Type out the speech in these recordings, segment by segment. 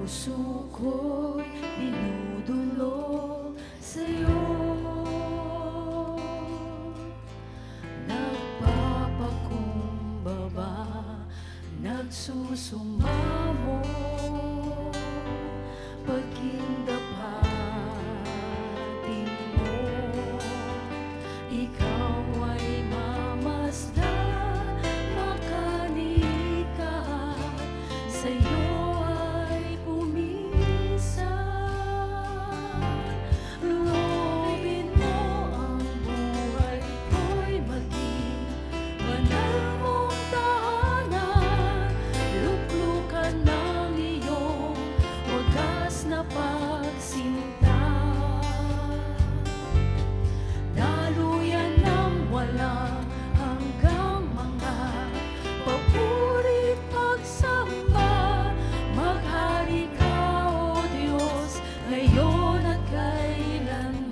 puso ko'y dinudulog sa'yo. Nagpapakumbaba, nagsusumamo, pagkindapatin mo. Ikaw ay mamasdan, makanika, sa'yo ay pumisan. Loobin mo ang buhay ko'y maging banal mong tahanan. Luklukan ng iyong wagas na pagsinta. Daluyan ng walang hanggang mga papurit pagsamba. Maghari ka, O Diyos, ngayon at kailanman.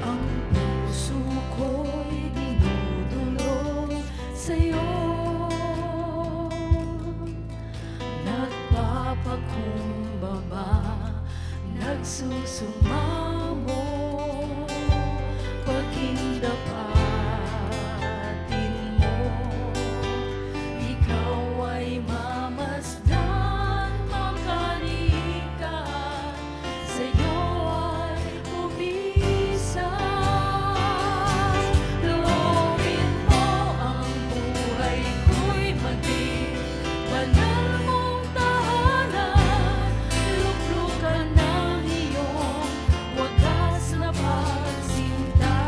Ang puso ko'y dinudulog sa'yo. Nagpapakumbaba, nagsusumamo, pagkindapatin mo. Ikaw ay mamasdan, makanika, sa'yo ay pumisan. Loobin mo ang buhay ko'y maging banal mong tahanan. Luklukan ng iyong wagas na pagsinta.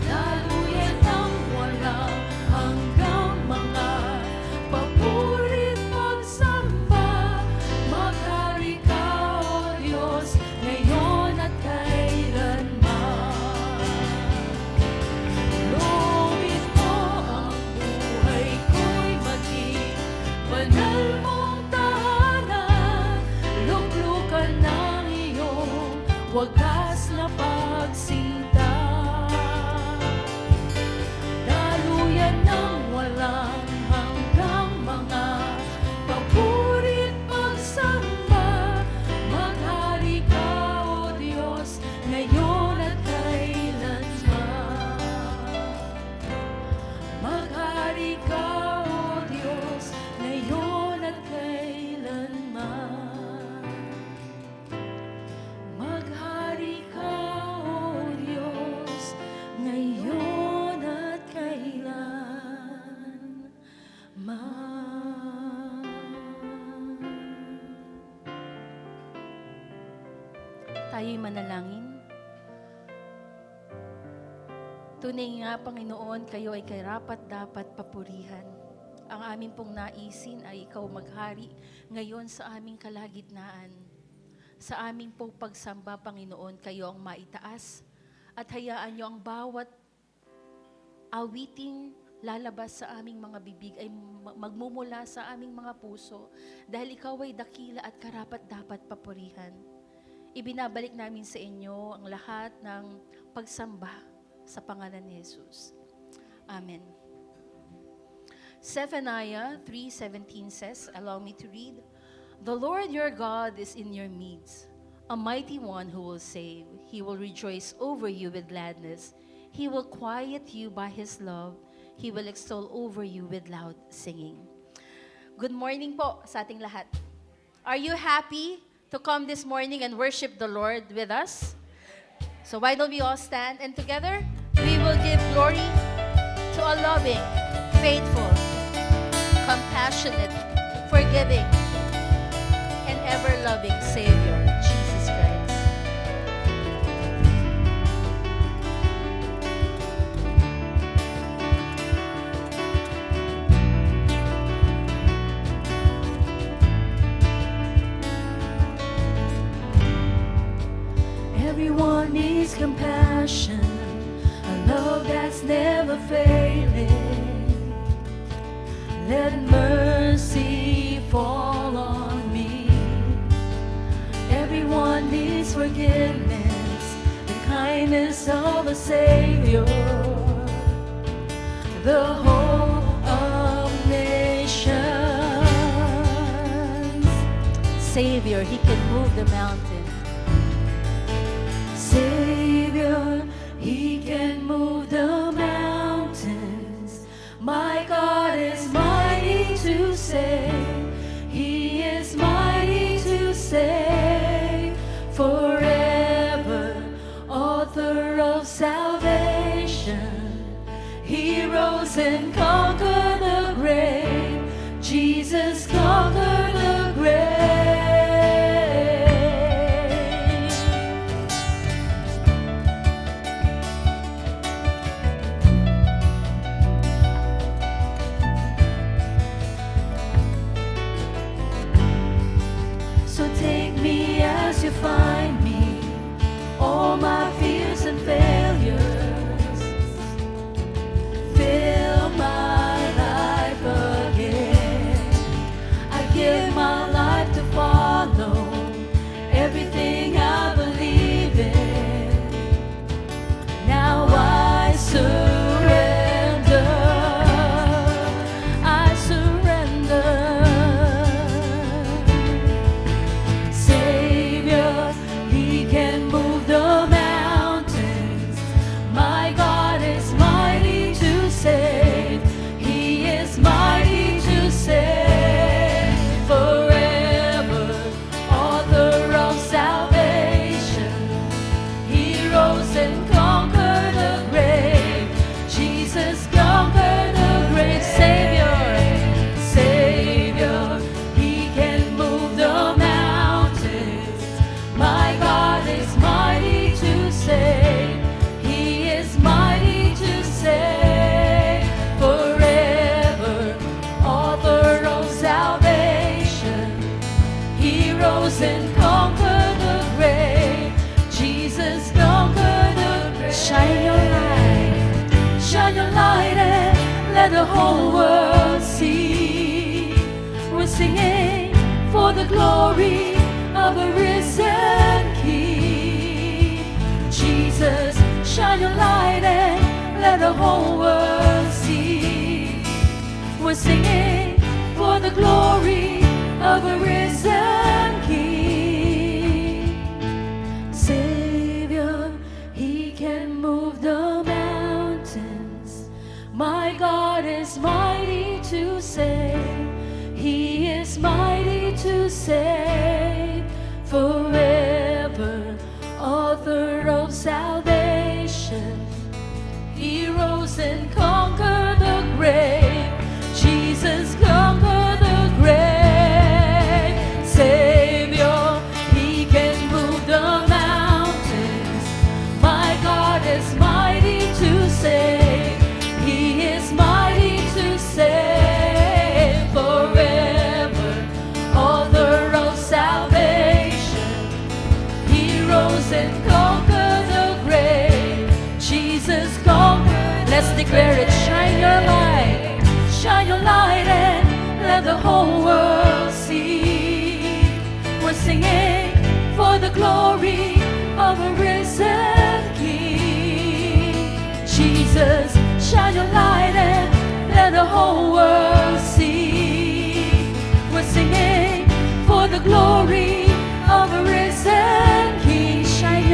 Daluyan ng walang hanggang mga papurit pagsamba. Maghari ka, O Diyos, ngayon at kailanman. Loobin mo ang buhay ko'y maging banal mong tahanan. Luklukan ng iyong wagas na pagsinta. Daluyan ng walang hanggang mga papurit pagsamba. Maghari ka, O Diyos, ngayon at kailanman. Maghari ka, O Diyos, ngayon at kailanman. Maghari ka, O Diyos, ngayon at kailanman. Tayo'y manalangin. Tunay nga, Panginoon, kayo ay karapat-dapat papurihan. Ang aming pong naisin ay ikaw maghari ngayon sa aming kalagitnaan. Sa aming pong pagsamba, Panginoon, kayo ang maitaas at hayaan niyo ang bawat awiting lalabas sa aming mga bibig ay magmumula sa aming mga puso dahil ikaw ay dakila at karapat-dapat papurihan. Ibinabalik namin sa inyo ang lahat ng pagsamba sa pangalan ni Jesus. Amen. Zephaniah 3:17 says, allow me to read, "The Lord your God is in your midst, a mighty one who will save. He will rejoice over you with gladness. He will quiet you by His love. He will extol over you with loud singing." Good morning po sa ating lahat. Are you happy to come this morning and worship the Lord with us? So why don't we all stand and together we will give glory to a loving, faithful, compassionate, forgiving, and ever-loving Savior, Jesus Christ. Everyone needs compassion, a love that's never failing. Let mercy fall on me. Everyone needs forgiveness, the kindness of a Savior, the hope of nations. Savior, He can move the mountain. Savior, He can move the mountains. My God is mighty to save. He is mighty to save. Forever, author of salvation. He rose and conquered the grave. Jesus conquered the grave. So take me as you find me, all my fears and failures. Fill my life again. I give my life to follow everything I believe in. Now I surrender. I surrender. Savior, He can move the mountains. My God is mighty to save. He is mighty to save. Forever, author of salvation. He rose and conquered the grave. Jesus conquered the grave. Savior, Savior, He can move the mountains. My God is mighty to save. He is mighty to save. Forever, author of salvation. He rose and conquered the grave. Jesus conquered the grave. Shine your light and let the whole world see. We're singing for the glory of the risen King. Jesus, shine your light and let the whole world see. We're singing for the glory of a risen King. Savior, He can move the mountains. My God is mighty to save. He is mighty to save. Forever, author of salvation. He rose and conquered the grave. Jesus conquered the grave. Savior, He can move the mountains. My God is mighty to save. He is mighty to save. Forever, author of salvation. He rose and conquered the grave. Jesus conquered. Let's declare it. Shine your light and let the whole world see. We're singing for the glory of a risen King. Jesus, shine your light and let the whole world see. We're singing for the glory of a risen King. Shine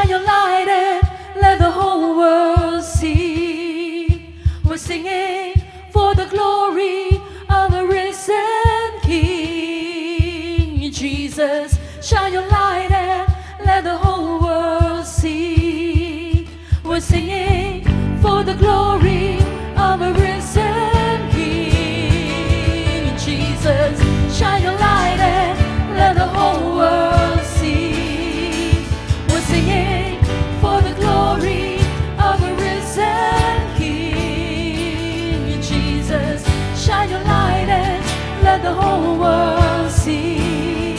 your light and let the whole world see. We're singing for the glory of a risen King. Jesus, shine your light and let the whole world see. We're singing for the glory of a risen King. Jesus, shine your light and let the whole world see. We're singing for the glory of a risen King. Jesus, shine your light and let the whole world see.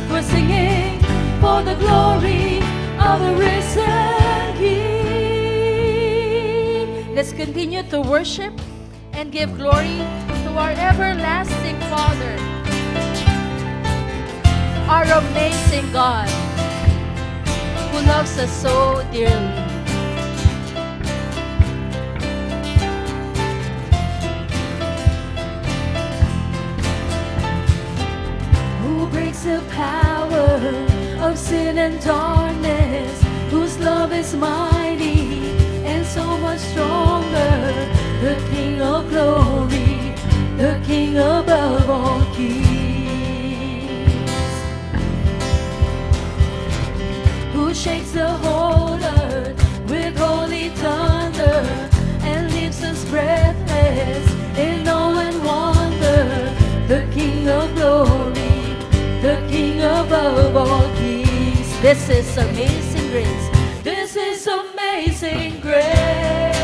We're singing for the glory of a risen King. Let's continue to worship and give glory to our everlasting Father, our amazing God. loves us so dearly. Who breaks the power of sin and darkness, whose love is mighty and so much stronger, the King of glory, the King above all kings, who shakes the whole earth with holy thunder and leaves us breathless in awe and wonder, the King of glory, the King above all kings. This is amazing grace. This is amazing grace.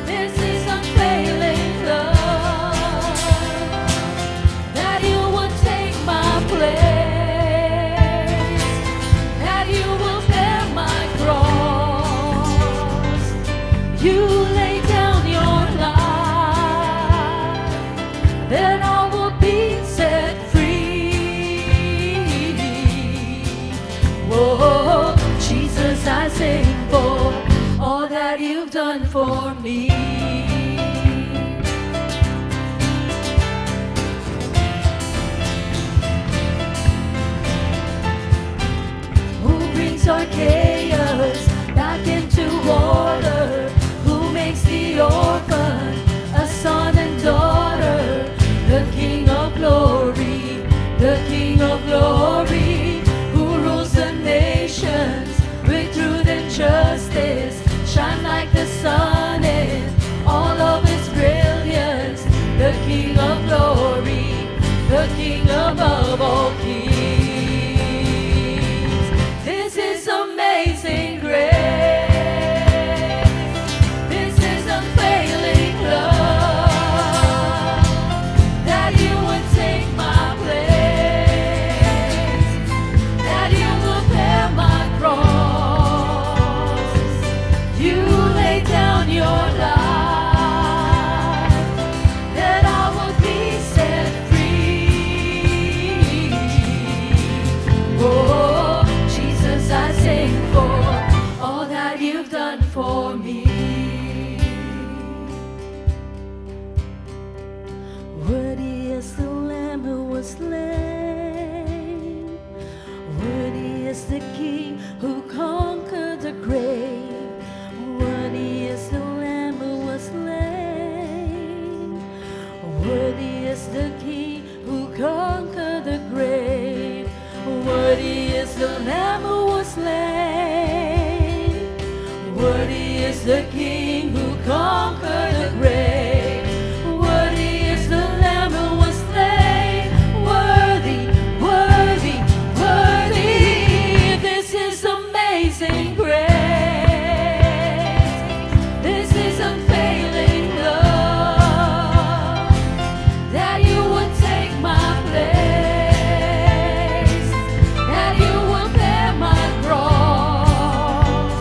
This is unfailing love, that you would take my place, that you will bear my cross. You lay down your life, then I will be set free. Whoa, Jesus, I sing for all that you've done for me. Who brings our chaos back into order, who makes the orphan a son and daughter, the King of glory, the King of glory, who rules the nations with truth and justice, shine like the sun in all of its brilliance, the King of glory, the King above all kings. This is amazing grace. This is unfailing love, that you would take my place, that you will bear my cross. You lay down your life, that I would be set free. Oh, Jesus, I sing for all that you've done for me. Worthy is the Lamb who was slain. Worthy is the King who conquered the grave. Worthy is the Lamb who was slain. Worthy is the King who conquered the grave. Worthy is the Lamb who was slain. Worthy is the King who conquered the grave. Worthy is the Lamb who was slain. Worthy, worthy, worthy. This is amazing grace. This is unfailing love, that you would take my place, that you will bear my cross.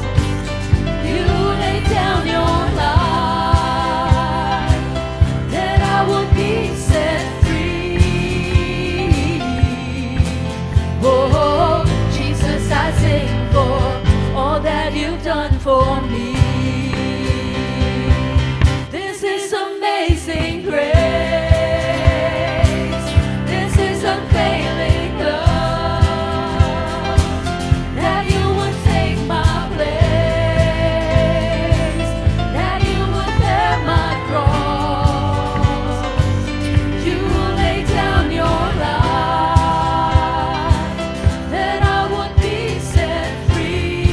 You lay down your life, that I would be set free. Oh, Jesus, I sing for all that you've done for me. This is amazing grace. This is unfailing love, that you would take my place, that you would bear my cross. You lay down your life, that I would be set free.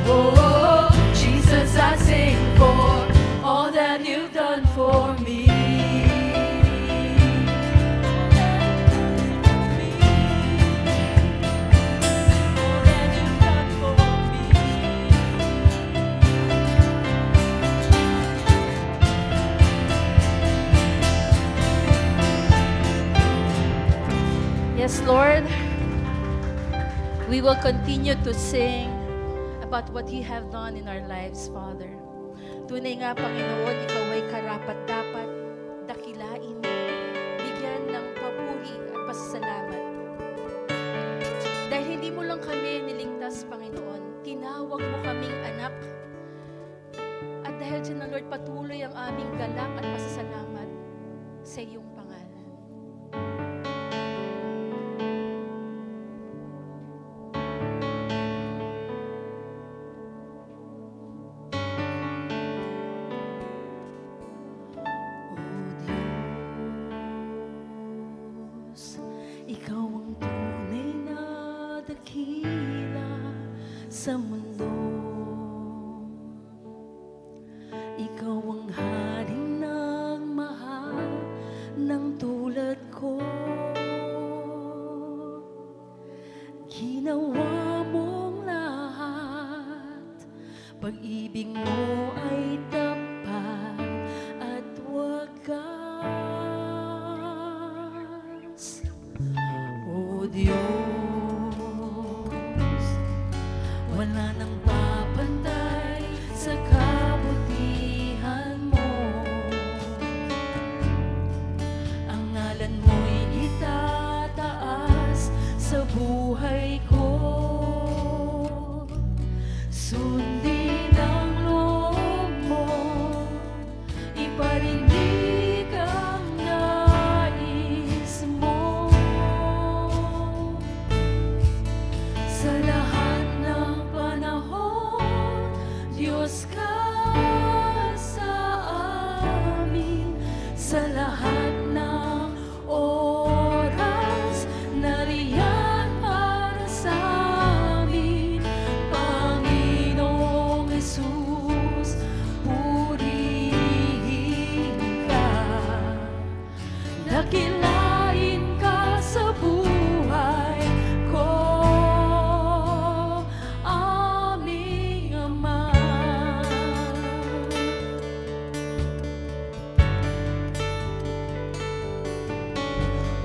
Oh, Jesus, I sing for all that you've done for me. All that you've done for me. Yes, Lord, we will continue to sing about what you have done in our lives, Father. Tunay nga, Panginoon, ikaw ay karapat-dapat, dakilain, bigyan ng papuri at pasasalamat. aming galak at pasasalamat sa iyong pangalan. Ikaw ang tunay na dakila sa mundo. Ikaw ang haring nagmahal ng tulad ko. Ginawa mong lahat, pag-ibig mo ay tapat at wagas. O Diyos, wala nang papantay sa kabutihan mo. Ang ngalan mo'y itataas sa buhay ko. Sundin ang loob mo, iparinig ang nais mo. Sa lahat ng panahon, Diyos ka sa amin. Sa lahat ng oras, nariyan para sa amin. Panginoong Jesus, purihin ka. Dakilain ka sa buhay ko, aming Ama.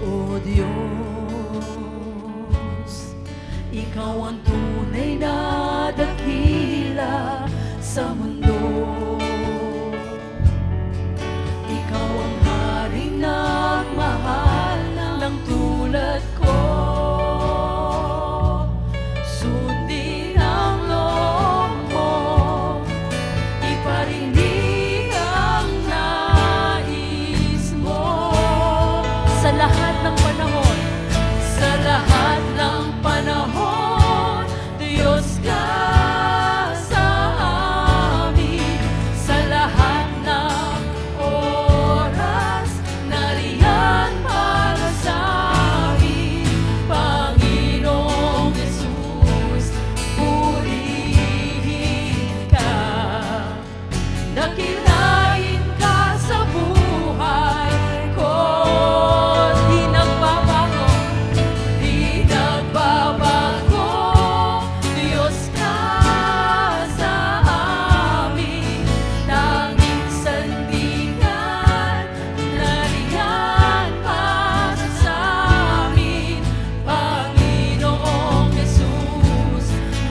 O Diyos, ikaw ang tunay na dakila sa mundo. Ikaw ang haring nagmahal ng tulad ko. Sundin ang loob mo, iparinig ang nais mo. Sa lahat ng panahon, sa lahat ng panahon, Diyos ka sa amin. Sa lahat ng oras, nariyan para sa amin. Panginoong Jesus, purihin ka. Dakilain ka sa buhay ko. Di nagbabago, di nagbabago. Diyos ka sa amin. Tanging sandigan, nariyan para sa amin. Panginoong Jesus,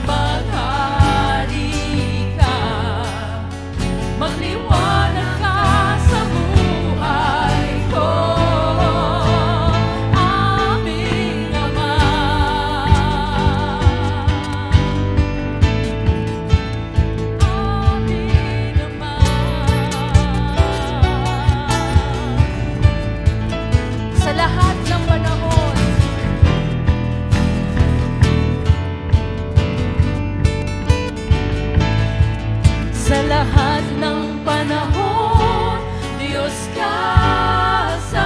maghari ka. Magliwanag ka sa buhay ko, aming Ama. Aming Ama. Sa lahat ng panahon, sa lahat ng panahon, Diyos ka sa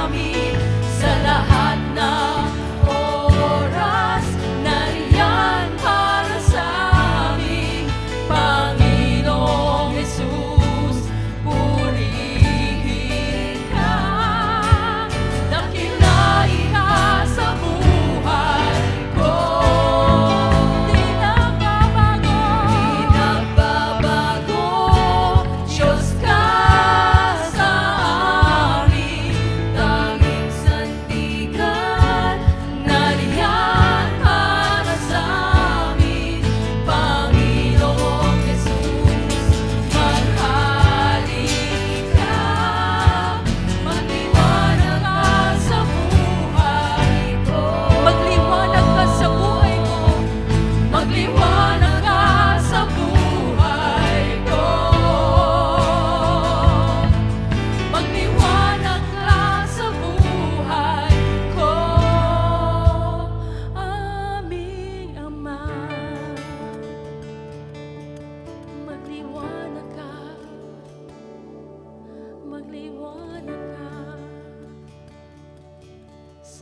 amin. Sa lahat ng oras, nariyan para sa amin. Panginoong Jesus, purihin ka. Dakilain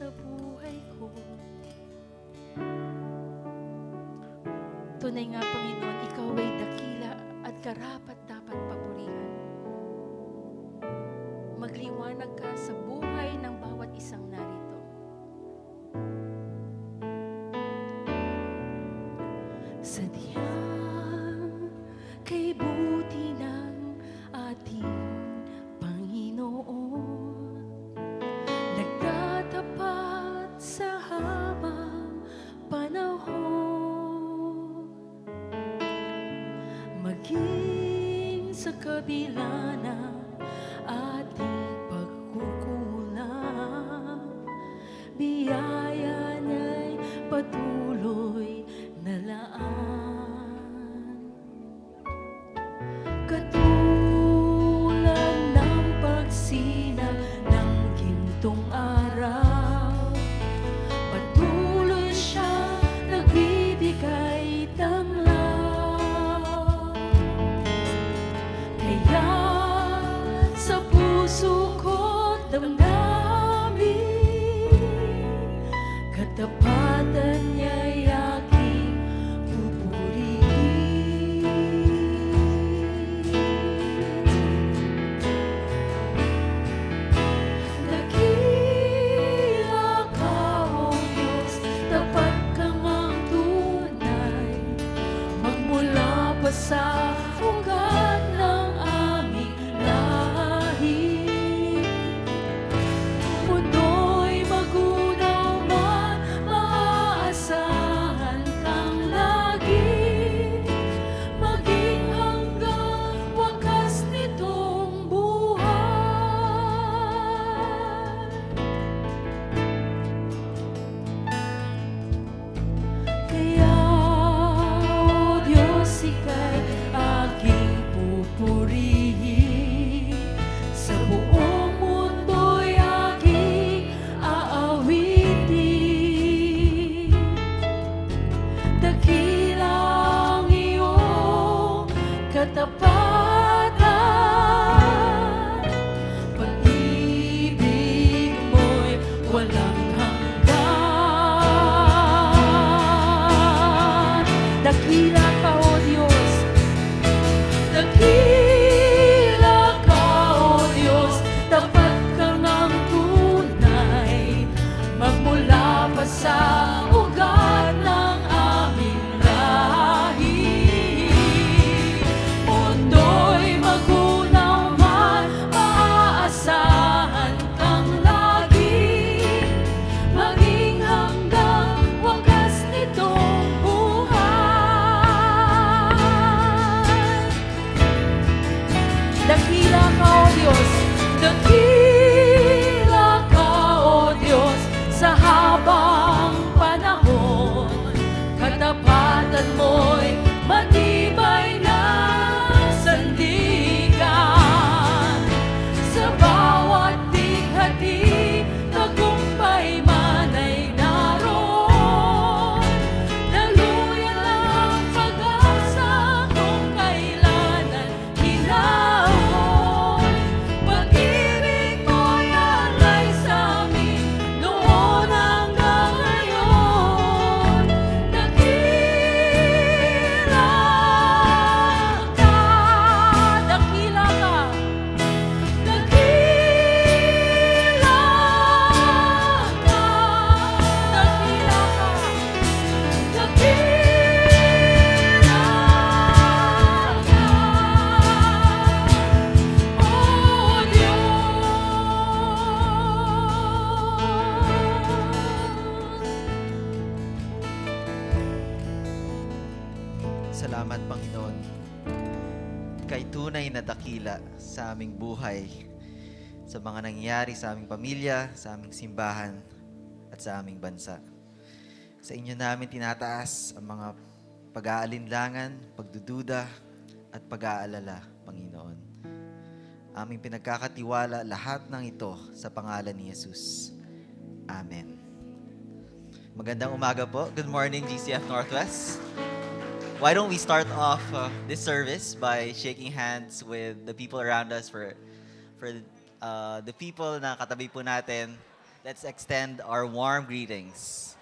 sa buhay ko. Tunay nga, Panginoon, Ikaw ay dakila at karapat dapat papurihan. Magliwanag ka sa buhay ng bawat isang narito. Sadyang kay buti ng ating Panginoon, nagtatapat sa habang panahon. Maging sa kabila ng ating pagkukulang, biyaya niya'y patuloy na laan. Katulad ng pagsinag ng gintong araw, patuloy siya nagbibigay tanglaw. Kaya sa puso ko't damdamin, katapatan niya'y aking pupurihin. Dakila ka, O Diyos, tapat ka ngang tunay, magmula pa sa ugat ng aming lahi. Mundo'y magunaw man, maaasahan kang lagi, maging hanggang wakas nitong buhay. Kaya, O Diyos, Ika'y aking pupurihin, sa buong mundo'y aking aawitin. Dakila ang iyong katapatan, pag-ibig mo'y walang hanggan. Dakila ka, O Diyos, dakila ka, O Diyos, tapat ka ngang tunay, magmula pa sa ugat ng aming lahi. Mundo'y magunaw man, maaasahan kang lagi, maging hanggang wakas nitong buhay. Dakila ka, O Diyos, dakila ka, O Diyos, sa habang panahon, katapatan mo'y matibay na sandigan. Sa bawat tighati, tagumpay man ay naroon, daluyan ang pag-asa kung kailanan hinahon. Pag-ibig mo'y alay sa amin noon hanggang ngayon. Dakila ka, dakila ka, dakila ka, dakila ka, dakila ka, O Diyos. Salamat, Panginoon, kay tunay na dakila sa aming buhay, sa mga nangyayari sa aming pamilya, sa aming simbahan, at sa aming bansa. Sa inyo namin tinataas ang mga pag-aalinlangan, pagdududa, at pag-aalala, Panginoon. Aming pinagkakatiwala lahat ng ito sa pangalan ni Jesus. Amen. Magandang umaga po. Good morning, GCF Northwest. Why don't we start off this service by shaking hands with the people around us for the people na katabi po natin Let's extend our warm greetings.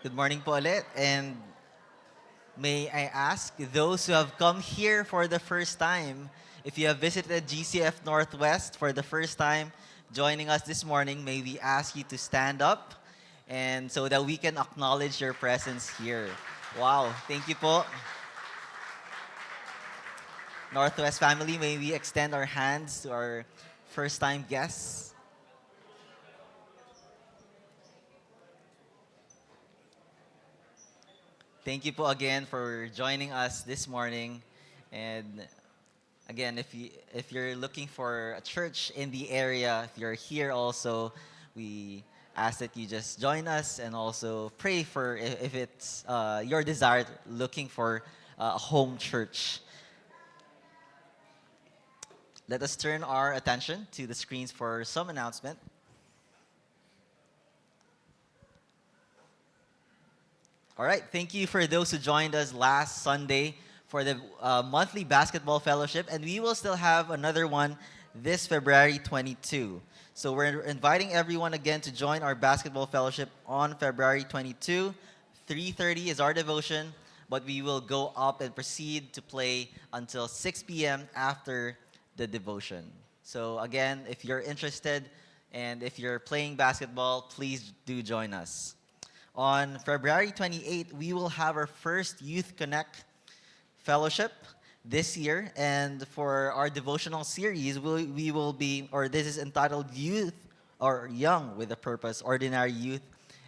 Good morning po ulit. And may I ask those who have come here for the first time, if you have visited GCF Northwest for the first time, joining us this morning, may we ask you to stand up and so that we can acknowledge your presence here. Wow, thank you po. Northwest family, may we extend our hands to our first time guests. Thank you po again for joining us this morning. And again, if you're looking for a church in the area, if you're here also, we ask that you just join us and also pray for if it's your desire looking for a home church. Let us turn our attention to the screens for some announcement. All right, thank you for those who joined us last Sunday for the monthly basketball fellowship, and we will still have another one this February 22. So we're inviting everyone again to join our basketball fellowship on February 22. 3:30 is our devotion, but we will go up and proceed to play until 6 p.m. after the devotion. So again, if you're interested and if you're playing basketball, please do join us. On February 28th, we will have our first Youth Connect fellowship this year. And for our devotional series, we will be, or this is entitled Youth or Young with a Purpose, Ordinary Youth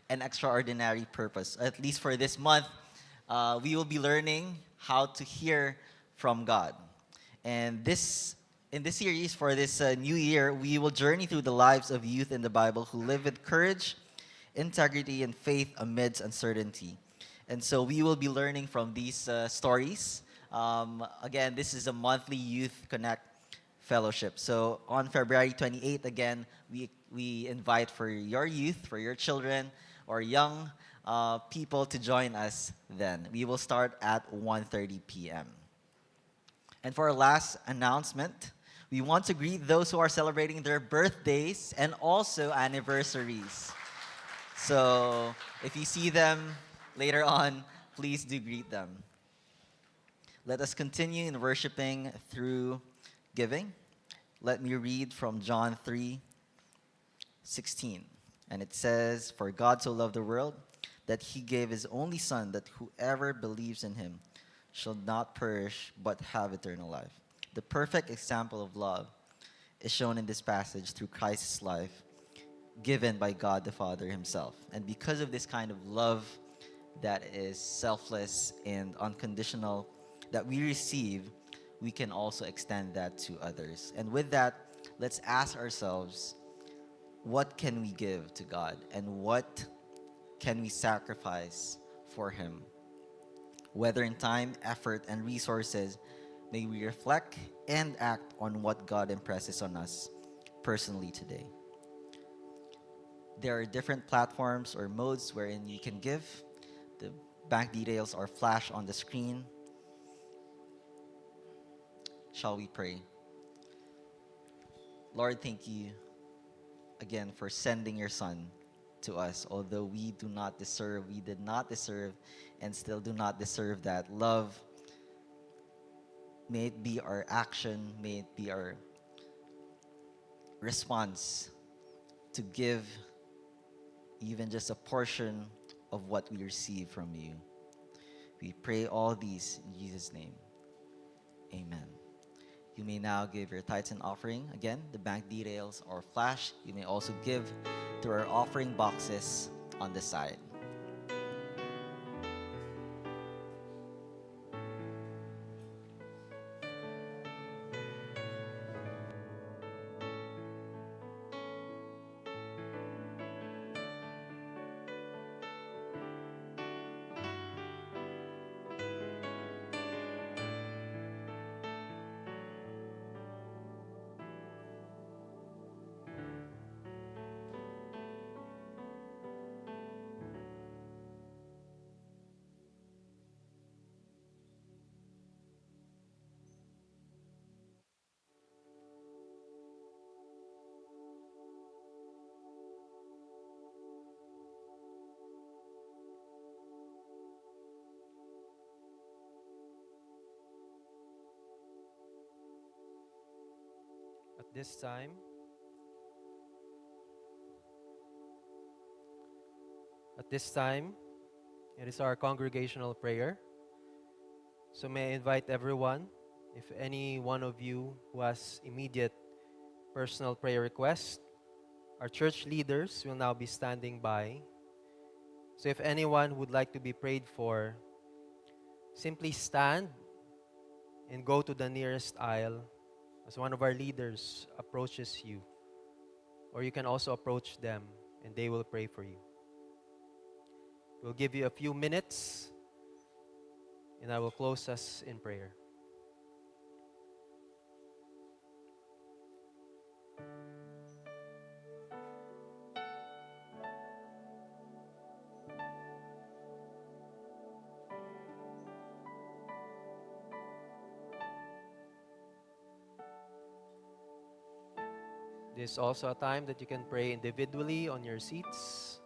and Extraordinary Purpose. At least for this month, we will be learning how to hear from God. And in this series for this new year, we will journey through the lives of youth in the Bible who live with courage, integrity, and faith amidst uncertainty. And so we will be learning from these stories. Again, this is a monthly Youth Connect fellowship. So on February 28th, again, we invite for your youth, for your children, or young people to join us then. We will start at 1:30 p.m. And for our last announcement, we want to greet those who are celebrating their birthdays and also anniversaries. So if you see them later on, please do greet them. Let us continue in worshiping through giving. Let me read from John 3:16. And it says, "For God so loved the world that he gave his only Son, that whoever believes in him shall not perish but have eternal life." The perfect example of love is shown in this passage through Christ's life, given by God the Father himself. And because of this kind of love that is selfless and unconditional that we receive, we can also extend that to others. And with that, let's ask ourselves, what can we give to God and what can we sacrifice for him? Whether in time, effort, and resources, may we reflect and act on what God impresses on us personally today. There are different platforms or modes wherein you can give. The bank details are flashed on the screen. Shall we pray? Lord, thank you again for sending your Son to us. Although we did not deserve, and still do not deserve that love. May it be our action, may it be our response to give even just a portion of what we receive from you. We pray all these in Jesus' name. Amen. You may now give your tithes and offering. Again, the bank details are flashed. You may also give through our offering boxes on the side. This time, at this time, it is our congregational prayer. So may I invite everyone, if any one of you who has immediate personal prayer request, our church leaders will now be standing by. So if anyone would like to be prayed for, simply stand and go to the nearest aisle as one of our leaders approaches you. Or you can also approach them and they will pray for you. We'll give you a few minutes and I will close us in prayer. This is also a time that you can pray individually on your seats.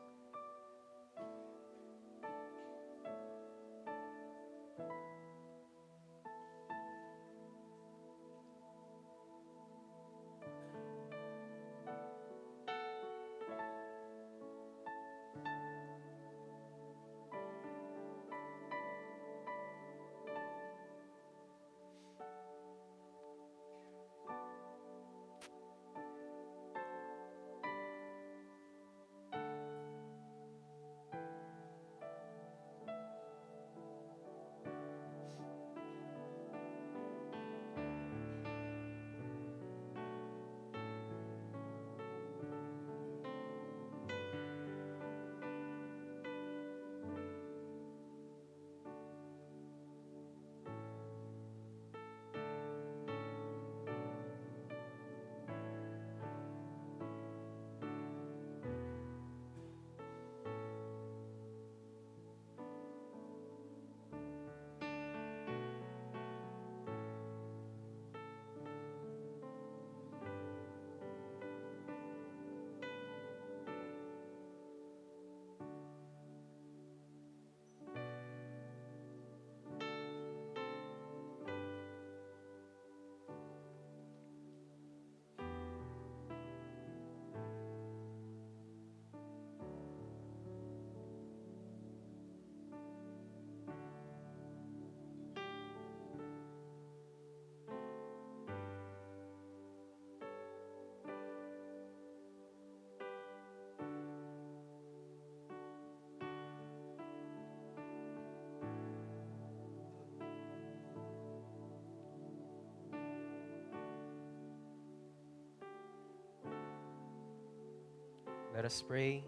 Let us pray.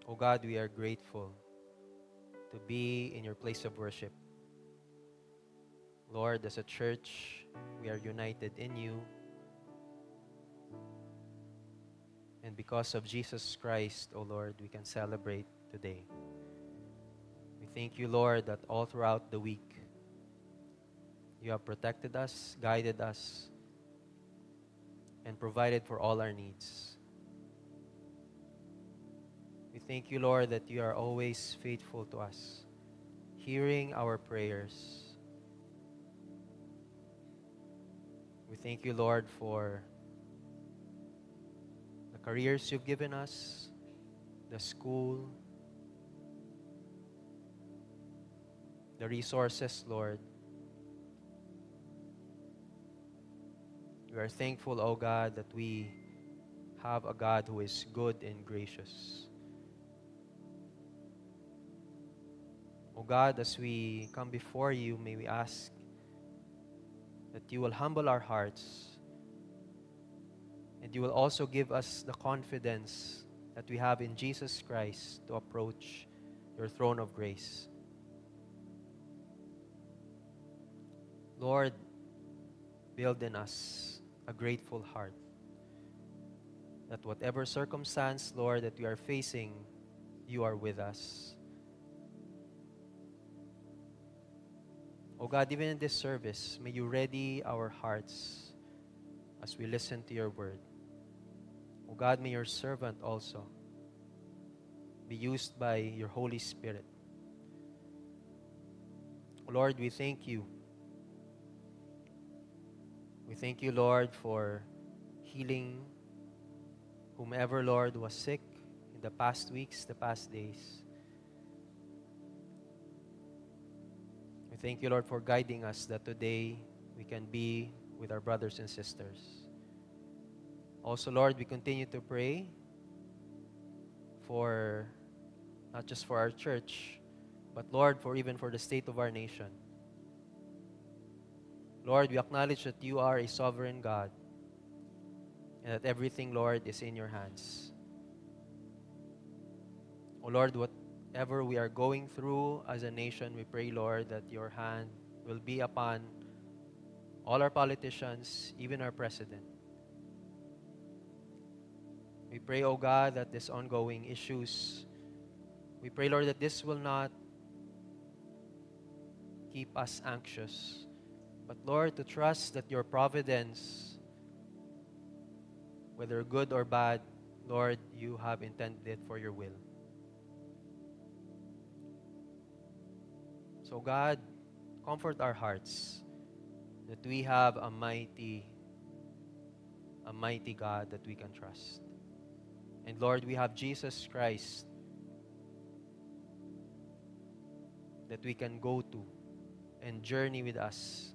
O God, we are grateful to be in your place of worship. Lord, as a church, we are united in you. And because of Jesus Christ, O Lord, we can celebrate today. We thank you, Lord, that all throughout the week, you have protected us, guided us, and provided for all our needs. We thank you, Lord, that you are always faithful to us, hearing our prayers. We thank you, Lord, for the careers you've given us, the school, the resources, Lord. We are thankful, O God, that we have a God who is good and gracious. O God, as we come before you, may we ask that you will humble our hearts and you will also give us the confidence that we have in Jesus Christ to approach your throne of grace. Lord, build in us a grateful heart that whatever circumstance, Lord, that we are facing, you are with us. O God, even in this service, may you ready our hearts as we listen to your word. O God, may your servant also be used by your Holy Spirit. O Lord, we thank you We thank you, Lord, for healing whomever, Lord, was sick in the past weeks, the past days. We thank you, Lord, for guiding us that today we can be with our brothers and sisters. Also, Lord, we continue to pray for not just for our church, but Lord, for even for the state of our nation. Lord, we acknowledge that you are a sovereign God and that everything, Lord, is in your hands. Oh Lord, whatever we are going through as a nation, we pray, Lord, that your hand will be upon all our politicians, even our president. We pray, oh God, that these ongoing issues, we pray, Lord, that this will not keep us anxious, but Lord, to trust that your providence, whether good or bad, Lord, you have intended it for your will. So God, comfort our hearts that we have a mighty God that we can trust. And Lord, we have Jesus Christ that we can go to and journey with us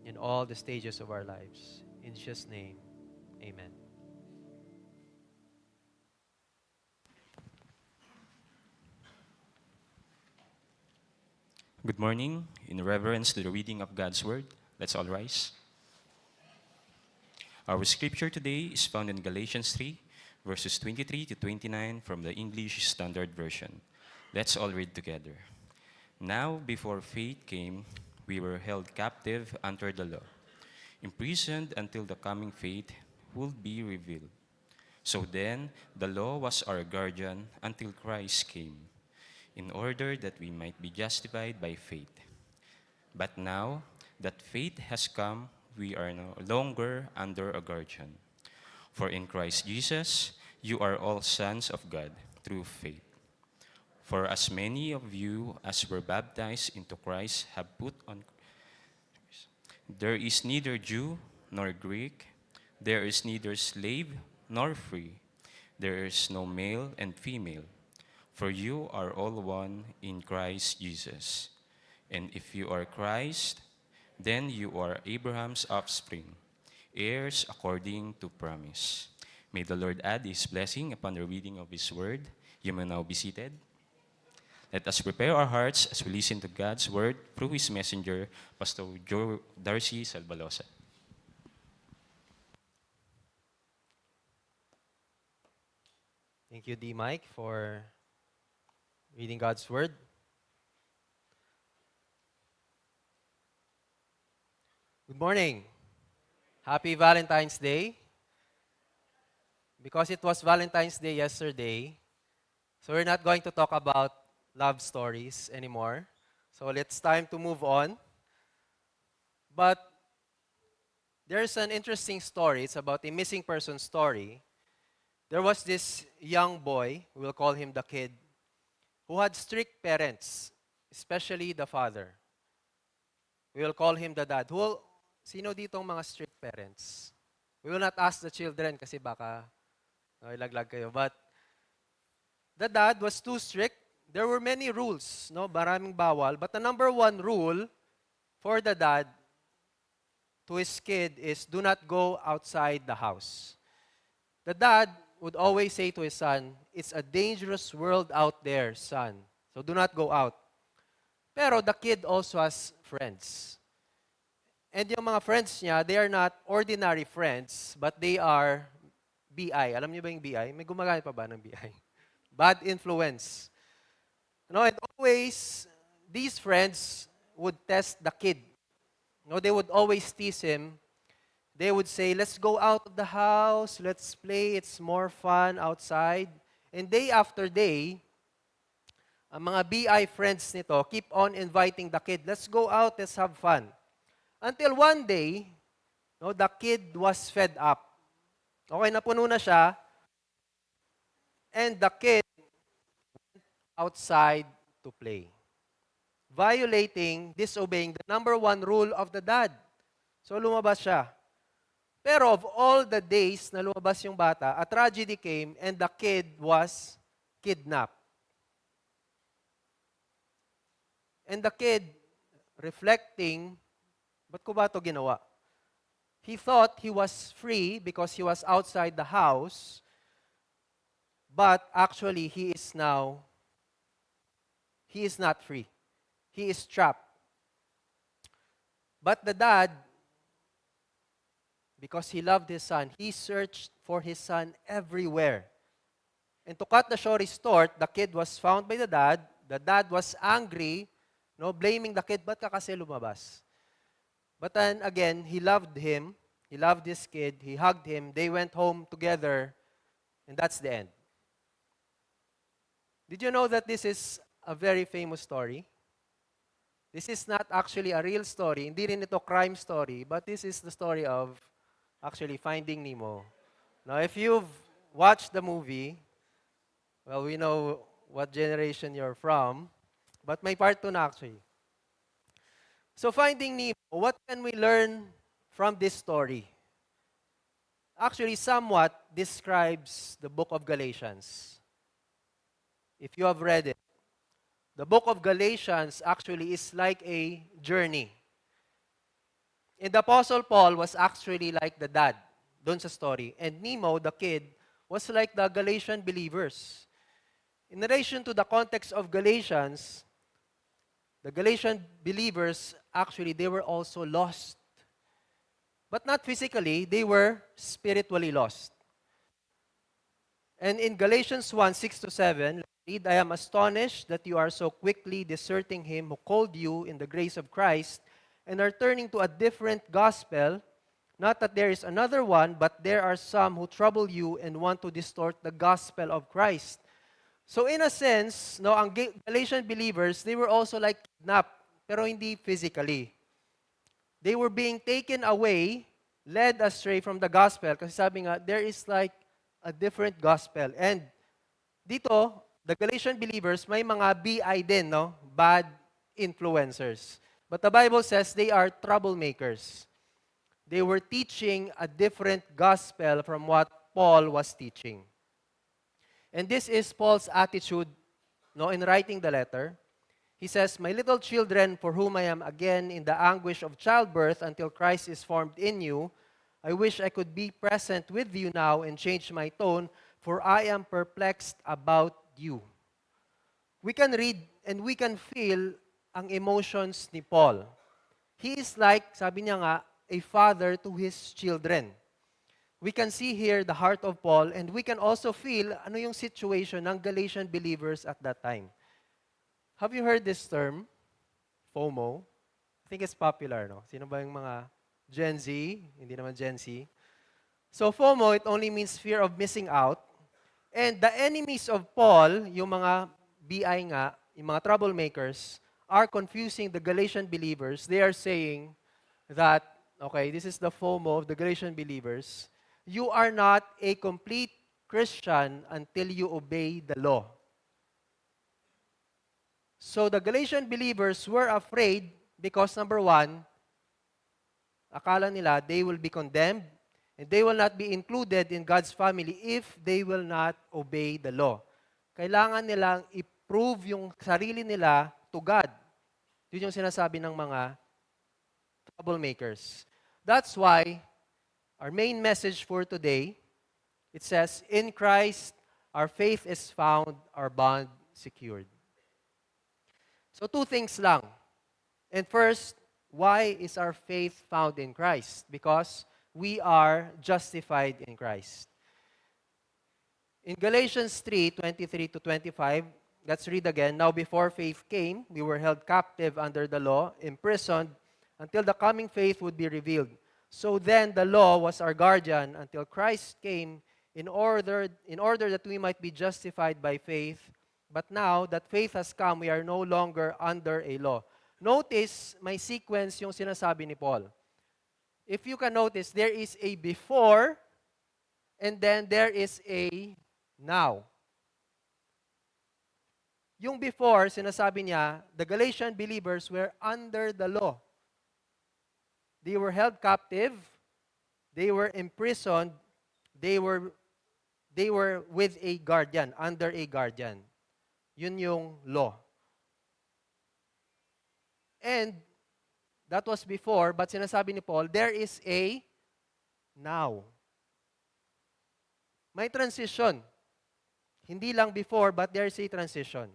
in all the stages of our lives. In Jesus' name, amen. Good morning. In reverence to the reading of God's Word, let's all rise. Our scripture today is found in Galatians 3, verses 23 to 29 from the English Standard Version. Let's all read together. Now, before faith came, we were held captive under the law, imprisoned until the coming faith would be revealed. So then, the law was our guardian until Christ came, in order that we might be justified by faith. But now that faith has come, we are no longer under a guardian. For in Christ Jesus, you are all sons of God through faith. For as many of you as were baptized into Christ have put on Christ. There is neither Jew nor Greek, there is neither slave nor free, there is no male and female, for you are all one in Christ Jesus. And if you are Christ, then you are Abraham's offspring, heirs according to promise. May the Lord add his blessing upon the reading of his word. You may now be seated. Let us prepare our hearts as we listen to God's word through his messenger, Pastor Joe Darcy Salbalosa. Thank you, D. Mike, for reading God's word. Good morning. Happy Valentine's Day. Because it was Valentine's Day yesterday, so we're not going to talk about love stories anymore. So it's time to move on. But there's an interesting story. It's about a missing person story. There was this young boy, we'll call him the kid, who had strict parents, especially the father. We will call him the dad. Sino ditong mga strict parents? We will not ask the children kasi baka ilaglag kayo. But the dad was too strict. There were many rules, no? Maraming bawal. But the number one rule for the dad to his kid is do not go outside the house. The dad would always say to his son, it's a dangerous world out there, son. So do not go out. Pero the kid also has friends. And yung mga friends niya, they are not ordinary friends, but they are BI. Alam niyo ba yung BI? May gumagamit pa ba ng BI? Bad influence. No, and always, these friends would test the kid. No, they would always tease him. They would say, let's go out of the house, let's play, it's more fun outside. And day after day, ang mga BI friends nito keep on inviting the kid, let's go out, let's have fun. Until one day, no, the kid was fed up. Okay, napuno na siya. And the kid went outside to play. Disobeying the number one rule of the dad. So lumabas siya. Pero of all the days na lumabas yung bata, a tragedy came and the kid was kidnapped. And the kid, reflecting, ba't ko ba ito ginawa? He thought he was free because he was outside the house, but actually he is not free. He is trapped. But the dad, because he loved his son, he searched for his son everywhere. And to cut the story short, the kid was found by the dad. The dad was angry, blaming the kid, ba't ka kasi lumabas? But then again, he loved him. He loved this kid. He hugged him. They went home together. And that's the end. Did you know that this is a very famous story? This is not actually a real story. Hindi rin ito crime story. But this is the story of actually Finding Nemo. Now, if you've watched the movie, well, we know what generation you're from. But may part 2 na actually. So Finding Nemo, what can we learn from this story? Actually, somewhat describes the book of Galatians. If you have read it, the book of Galatians actually is like a journey. And the Apostle Paul was actually like the dad doon sa story. And Nemo, the kid, was like the Galatian believers. In relation to the context of Galatians, the Galatian believers, actually, they were also lost. But not physically, they were spiritually lost. And in Galatians 1, 6-7, read, I am astonished that you are so quickly deserting him who called you in the grace of Christ and are turning to a different gospel. Not that there is another one, but there are some who trouble you and want to distort the gospel of Christ. So in a sense, ang Galatian believers, they were also like kidnapped, pero hindi physically. They were being taken away, led astray from the gospel. Kasi sabi nga, there is like a different gospel. And dito, the Galatian believers, may mga BI din, bad influencers. But the Bible says they are troublemakers. They were teaching a different gospel from what Paul was teaching. And this is Paul's attitude in writing the letter. He says, my little children, for whom I am again in the anguish of childbirth until Christ is formed in you, I wish I could be present with you now and change my tone, for I am perplexed about you. We can read and we can feel ang emotions ni Paul. He is like, sabi niya nga, a father to his children. We can see here the heart of Paul and we can also feel ano yung situation ng Galatian believers at that time. Have you heard this term? FOMO? I think it's popular, no? Sino ba yung mga Gen Z? Hindi naman Gen Z. So FOMO, it only means fear of missing out. And the enemies of Paul, yung mga BI nga, yung mga troublemakers, are confusing the Galatian believers. They are saying that, okay, this is the FOMO of the Galatian believers. You are not a complete Christian until you obey the law. So the Galatian believers were afraid because number 1, akala nila they will be condemned and they will not be included in God's family if they will not obey the law. Kailangan nilang i-prove yung sarili nila to God. Yun yung sinasabi ng mga troublemakers. That's why our main message for today, it says, in Christ, our faith is found, our bond secured. So 2 things lang. And first, why is our faith found in Christ? Because we are justified in Christ. In Galatians 3:23-25, let's read again. Now before faith came, we were held captive under the law, imprisoned, until the coming faith would be revealed. So then the law was our guardian until Christ came in order that we might be justified by faith. But now that faith has come, we are no longer under a law. Notice, may sequence yung sinasabi ni Paul. If you can notice, there is a before and then there is a now. Yung before, sinasabi niya, the Galatian believers were under the law. They were held captive. They were imprisoned. They were with a guardian, under a guardian. Yun yung law. And that was before, but sinasabi ni Paul, there is a now. May transition. Hindi lang before, but there is a transition.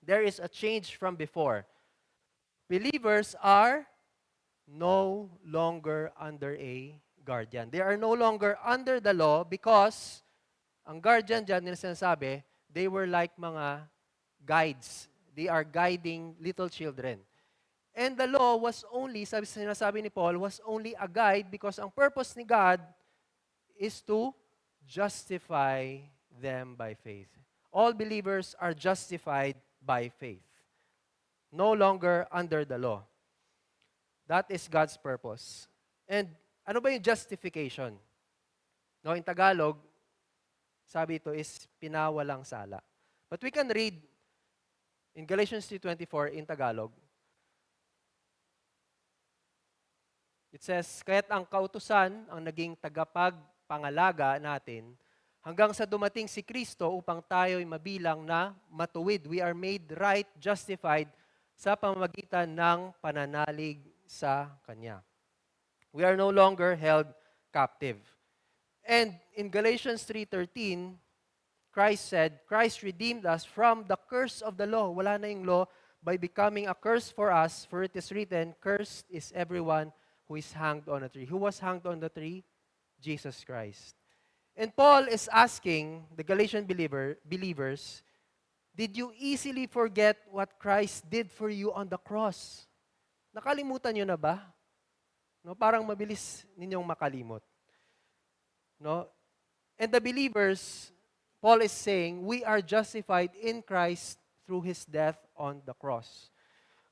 There is a change from before. Believers are no longer under a guardian. They are no longer under the law because ang guardian dyan, nila sinasabi, they were like mga guides. They are guiding little children. And the law was only, sinasabi ni Paul, was only a guide because ang purpose ni God is to justify them by faith. All believers are justified by faith. No longer under the law. That is God's purpose. And ano ba yung justification? No, in Tagalog, sabi ito is pinawalang sala. But we can read in Galatians 3:24 in Tagalog. It says, kaya't ang kautusan ang naging tagapagpangalaga natin hanggang sa dumating si Kristo upang tayo'y mabilang na matuwid. We are made right, justified sa pamamagitan ng pananalig sa Kanya. We are no longer held captive. And in Galatians 3:13, Christ said, Christ redeemed us from the curse of the law. Wala na yung law by becoming a curse for us, for it is written, cursed is everyone who is hanged on a tree. Who was hanged on the tree? Jesus Christ. And Paul is asking the Galatian believers, did you easily forget what Christ did for you on the cross? Nakalimutan nyo na ba? No, parang mabilis ninyong makalimot. No? And the believers, Paul is saying, we are justified in Christ through His death on the cross.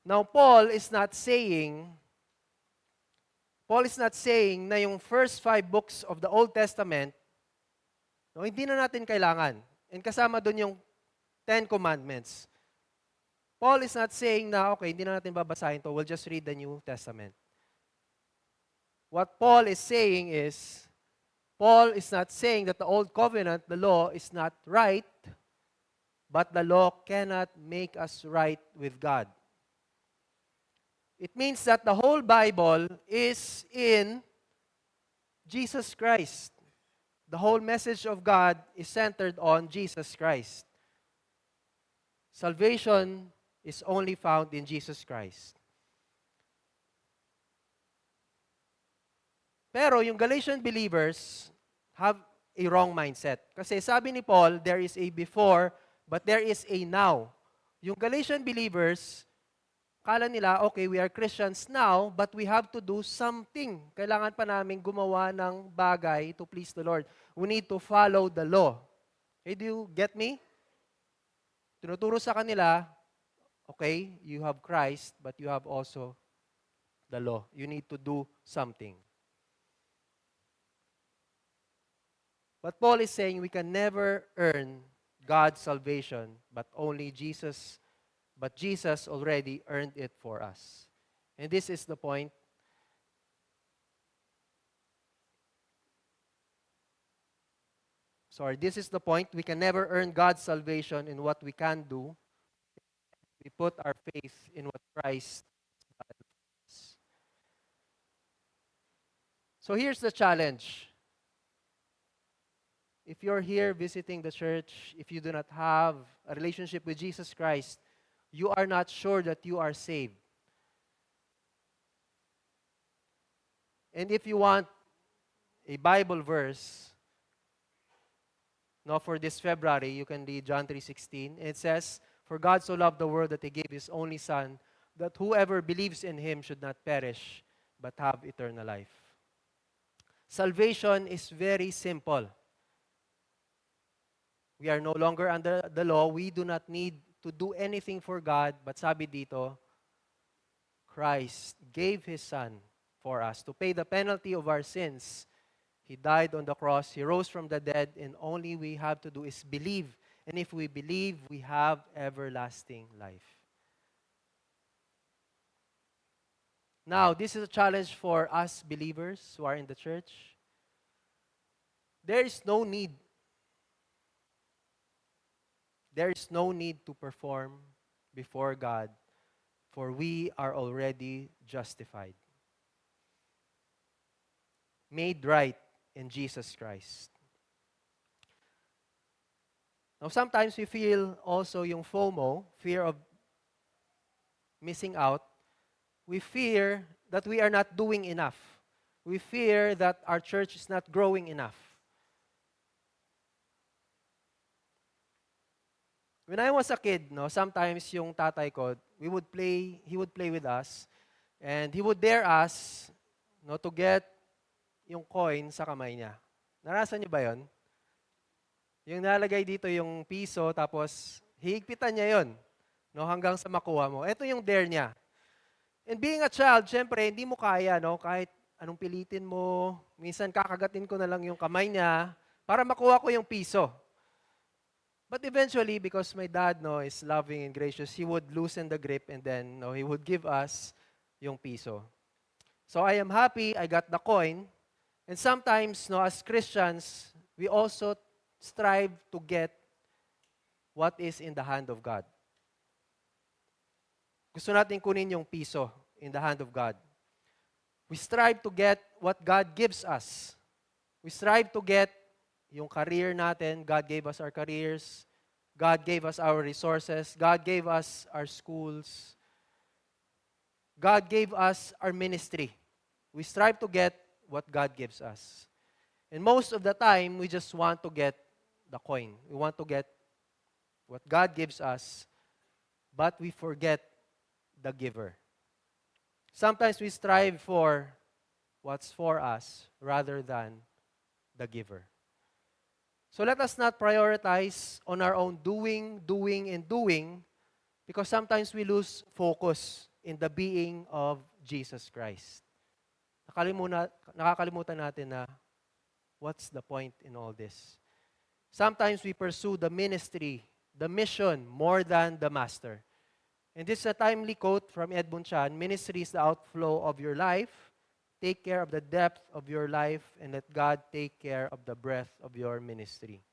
Now, Paul is not saying na yung first 5 books of the Old Testament, no, hindi na natin kailangan. And kasama doon yung 10 Commandments. Paul is not saying na, okay, hindi na natin babasahin to, we'll just read the New Testament. What Paul is saying is, Paul is not saying that the Old Covenant, the law, is not right, but the law cannot make us right with God. It means that the whole Bible is in Jesus Christ. The whole message of God is centered on Jesus Christ. Salvation is only found in Jesus Christ. Pero yung Galatian believers have a wrong mindset. Kasi sabi ni Paul, there is a before, but there is a now. Yung Galatian believers, kala nila, okay, we are Christians now, but we have to do something. Kailangan pa namin gumawa ng bagay to please the Lord. We need to follow the law. Okay, do you get me? Tinuturo sa kanila, okay, you have Christ, but you have also the law. You need to do something. But Paul is saying we can never earn God's salvation, but only Jesus. But Jesus already earned it for us. And this is the point. This is the point. We can never earn God's salvation in what we can do. We put our faith in what Christ does. So here's the challenge. If you're here visiting the church, if you do not have a relationship with Jesus Christ, you are not sure that you are saved. And if you want a Bible verse, for this February, you can read John 3:16. It says, "For God so loved the world that He gave His only Son, that whoever believes in Him should not perish, but have eternal life." Salvation is very simple. We are no longer under the law. We do not need to do anything for God. But sabi dito, Christ gave His Son for us to pay the penalty of our sins. He died on the cross. He rose from the dead. And only we have to do is believe. And if we believe, we have everlasting life. Now, this is a challenge for us believers who are in the church. There is no need. There is no need to perform before God, for we are already justified, made right in Jesus Christ. Now, sometimes we feel also yung FOMO, fear of missing out. We fear that we are not doing enough. We fear that our church is not growing enough. When I was a kid, sometimes yung tatay ko, he would play with us, and he would dare us, to get yung coin sa kamay niya. Narasan niyo ba yon? Yung nalagay dito yung piso, tapos hihigpitan niya yon, hanggang sa makuha mo. Ito yung dare niya. And being a child, syempre, hindi mo kaya, kahit anong pilitin mo, minsan kakagatin ko na lang yung kamay niya para makuha ko yung piso. But eventually, because my dad is loving and gracious, he would loosen the grip and then he would give us yung piso. So I am happy I got the coin. And sometimes, as Christians, we also strive to get what is in the hand of God. Gusto natin kunin yung piso in the hand of God. We strive to get what God gives us. We strive to get yung career natin. God gave us our careers. God gave us our resources. God gave us our schools. God gave us our ministry. We strive to get what God gives us. And most of the time, we just want to get the coin. We want to get what God gives us, but we forget the giver. Sometimes we strive for what's for us rather than the giver. So let us not prioritize on our own doing, because sometimes we lose focus in the being of Jesus Christ. Nakakalimutan natin na what's the point in all this. Sometimes we pursue the ministry, the mission, more than the master. And this is a timely quote from Edmund Chan: "Ministry is the outflow of your life. Take care of the depth of your life and let God take care of the breadth of your ministry."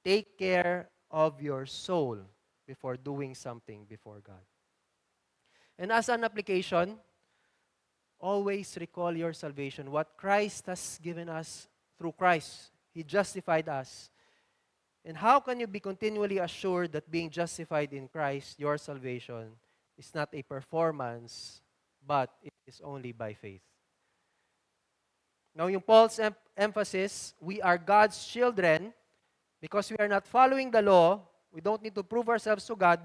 Take care of your soul before doing something before God. And as an application, always recall your salvation, what Christ has given us through Christ. He justified us. And how can you be continually assured that being justified in Christ, your salvation, is not a performance, but it is only by faith? Now, yung Paul's emphasis, we are God's children because we are not following the law. We don't need to prove ourselves to God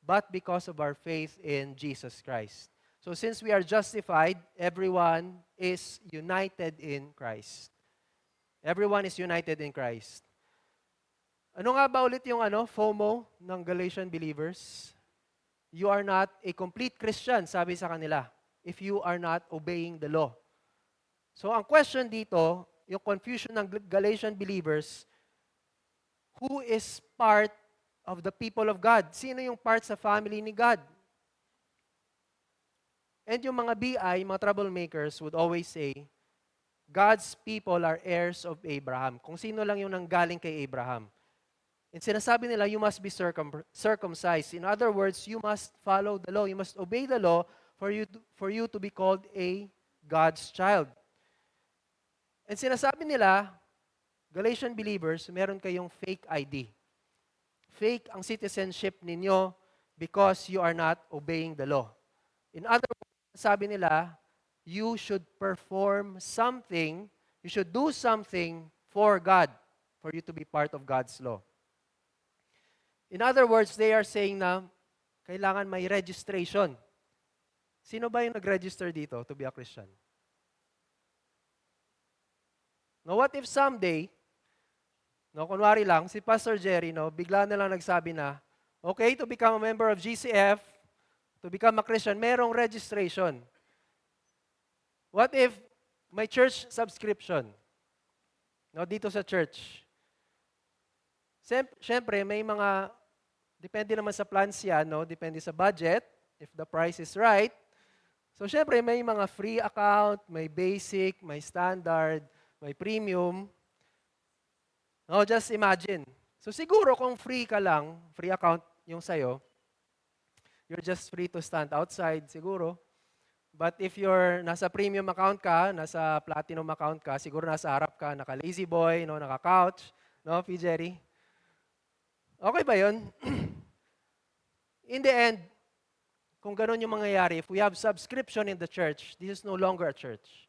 but because of our faith in Jesus Christ. So since we are justified, everyone is united in Christ. Everyone is united in Christ. Ano nga ba ulit yung FOMO ng Galatian believers? You are not a complete Christian, sabi sa kanila, if you are not obeying the law. So ang question dito, yung confusion ng Galatian believers, who is part of the people of God? Sino yung part sa family ni God? And yung mga BI, mga troublemakers would always say, God's people are heirs of Abraham. Kung sino lang yung nanggaling kay Abraham. And sinasabi nila, you must be circumcised. In other words, you must follow the law. You must obey the law for you to be called a God's child. And sinasabi nila, Galatian believers, meron kayong fake ID. Fake ang citizenship ninyo because you are not obeying the law. In other words, sabi nila, you should perform something, you should do something for God, for you to be part of God's law. In other words, they are saying na kailangan may registration. Sino ba yung nag-register dito to be a Christian? Now, what if someday, kunwari lang, si Pastor Jerry, bigla na lang nagsabi na, okay, to become a member of GCF, to become a Christian, merong registration. What if may church subscription? Dito sa church. Siyempre, may mga, depende naman sa plans yan, depende sa budget, if the price is right. So, siyempre, may mga free account, may basic, may standard, may premium. No, just imagine. So siguro kung free ka lang, free account yung sa'yo, you're just free to stand outside siguro. But if you're nasa premium account ka, nasa platinum account ka, siguro nasa harap ka, naka-lazy boy, no, naka-couch, no, P. Jerry? Okay ba yun? In the end, kung ganun yung mangyayari, if we have subscription in the church, this is no longer a church.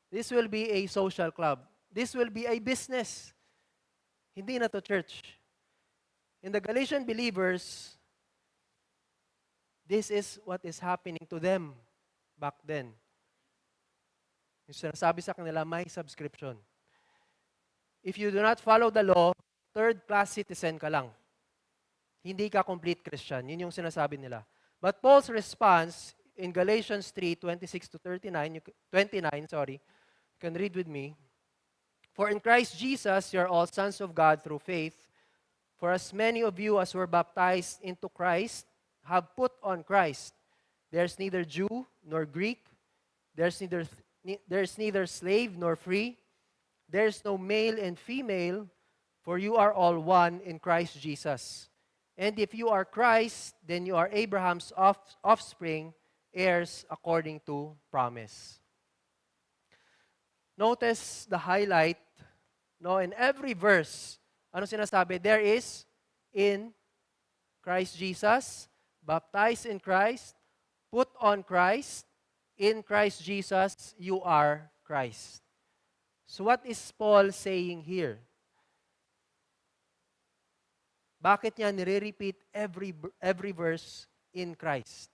This will be a social club. This will be a business. Hindi na to church. In the Galatian believers, this is what is happening to them back then. Yung sinasabi sa kanila, may subscription. If you do not follow the law, third-class citizen ka lang. Hindi ka complete Christian. Yun yung sinasabi nila. But Paul's response in Galatians 3:26 to 29, you can read with me. For in Christ Jesus, you are all sons of God through faith. For as many of you as were baptized into Christ have put on Christ. There's neither Jew nor Greek. There's neither slave nor free. There's no male and female, for you are all one in Christ Jesus. And if you are Christ, then you are Abraham's offspring, heirs according to promise. Notice the highlight, no, in every verse. Ano sinasabi? There is in Christ Jesus, baptized in Christ, put on Christ, in Christ Jesus, you are Christ. So what is Paul saying here? Bakit niya nire-repeat every verse in Christ?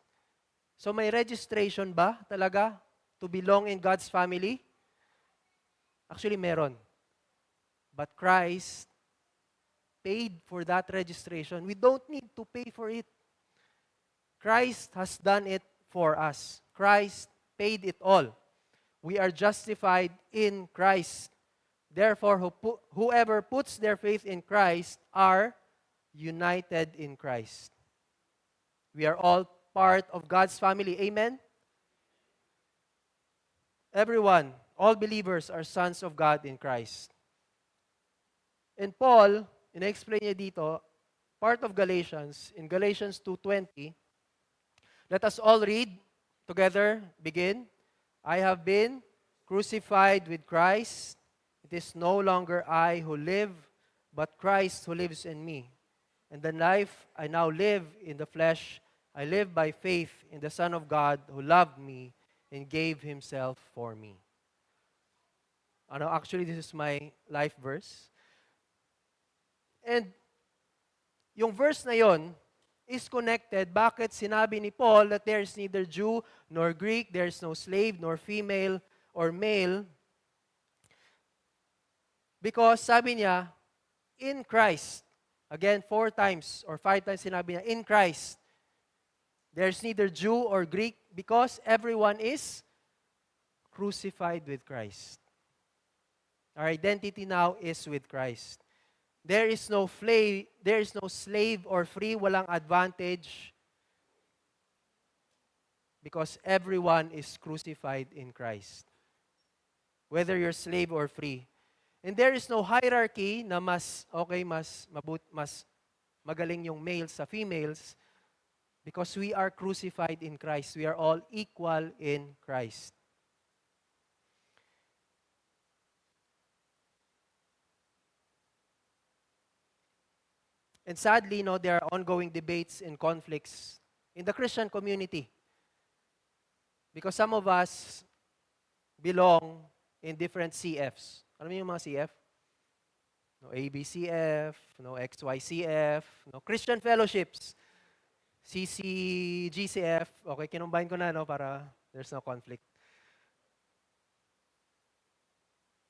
So may registration ba talaga to belong in God's family? Actually, meron. But Christ paid for that registration. We don't need to pay for it. Christ has done it for us. Christ paid it all. We are justified in Christ. Therefore, whoever puts their faith in Christ are united in Christ. We are all part of God's family. Amen? Everyone, all believers are sons of God in Christ. And Paul, ina-explain niya dito, part of Galatians, in Galatians 2:20, let us all read together, begin. I have been crucified with Christ. It is no longer I who live, but Christ who lives in me. And the life I now live in the flesh, I live by faith in the Son of God who loved me and gave Himself for me. Actually, this is my life verse. And yung verse na yon is connected. Bakit sinabi ni Paul that there is neither Jew nor Greek, there is no slave nor female or male? Because sabi niya, in Christ, again, 4 times or 5 times sinabi niya, in Christ, there's neither Jew or Greek because everyone is crucified with Christ. Our identity now is with Christ. There is no slave or free, walang advantage because everyone is crucified in Christ. Whether you're slave or free. And there is no hierarchy na mas magaling yung males sa females because we are crucified in Christ. We are all equal in Christ. And sadly, there are ongoing debates and conflicts in the Christian community because some of us belong in different CFs. Ano yung mga CF? No ABCF, no XYCF, no Christian Fellowships, CCGCF. Okay, kinumbine ko na para there's no conflict.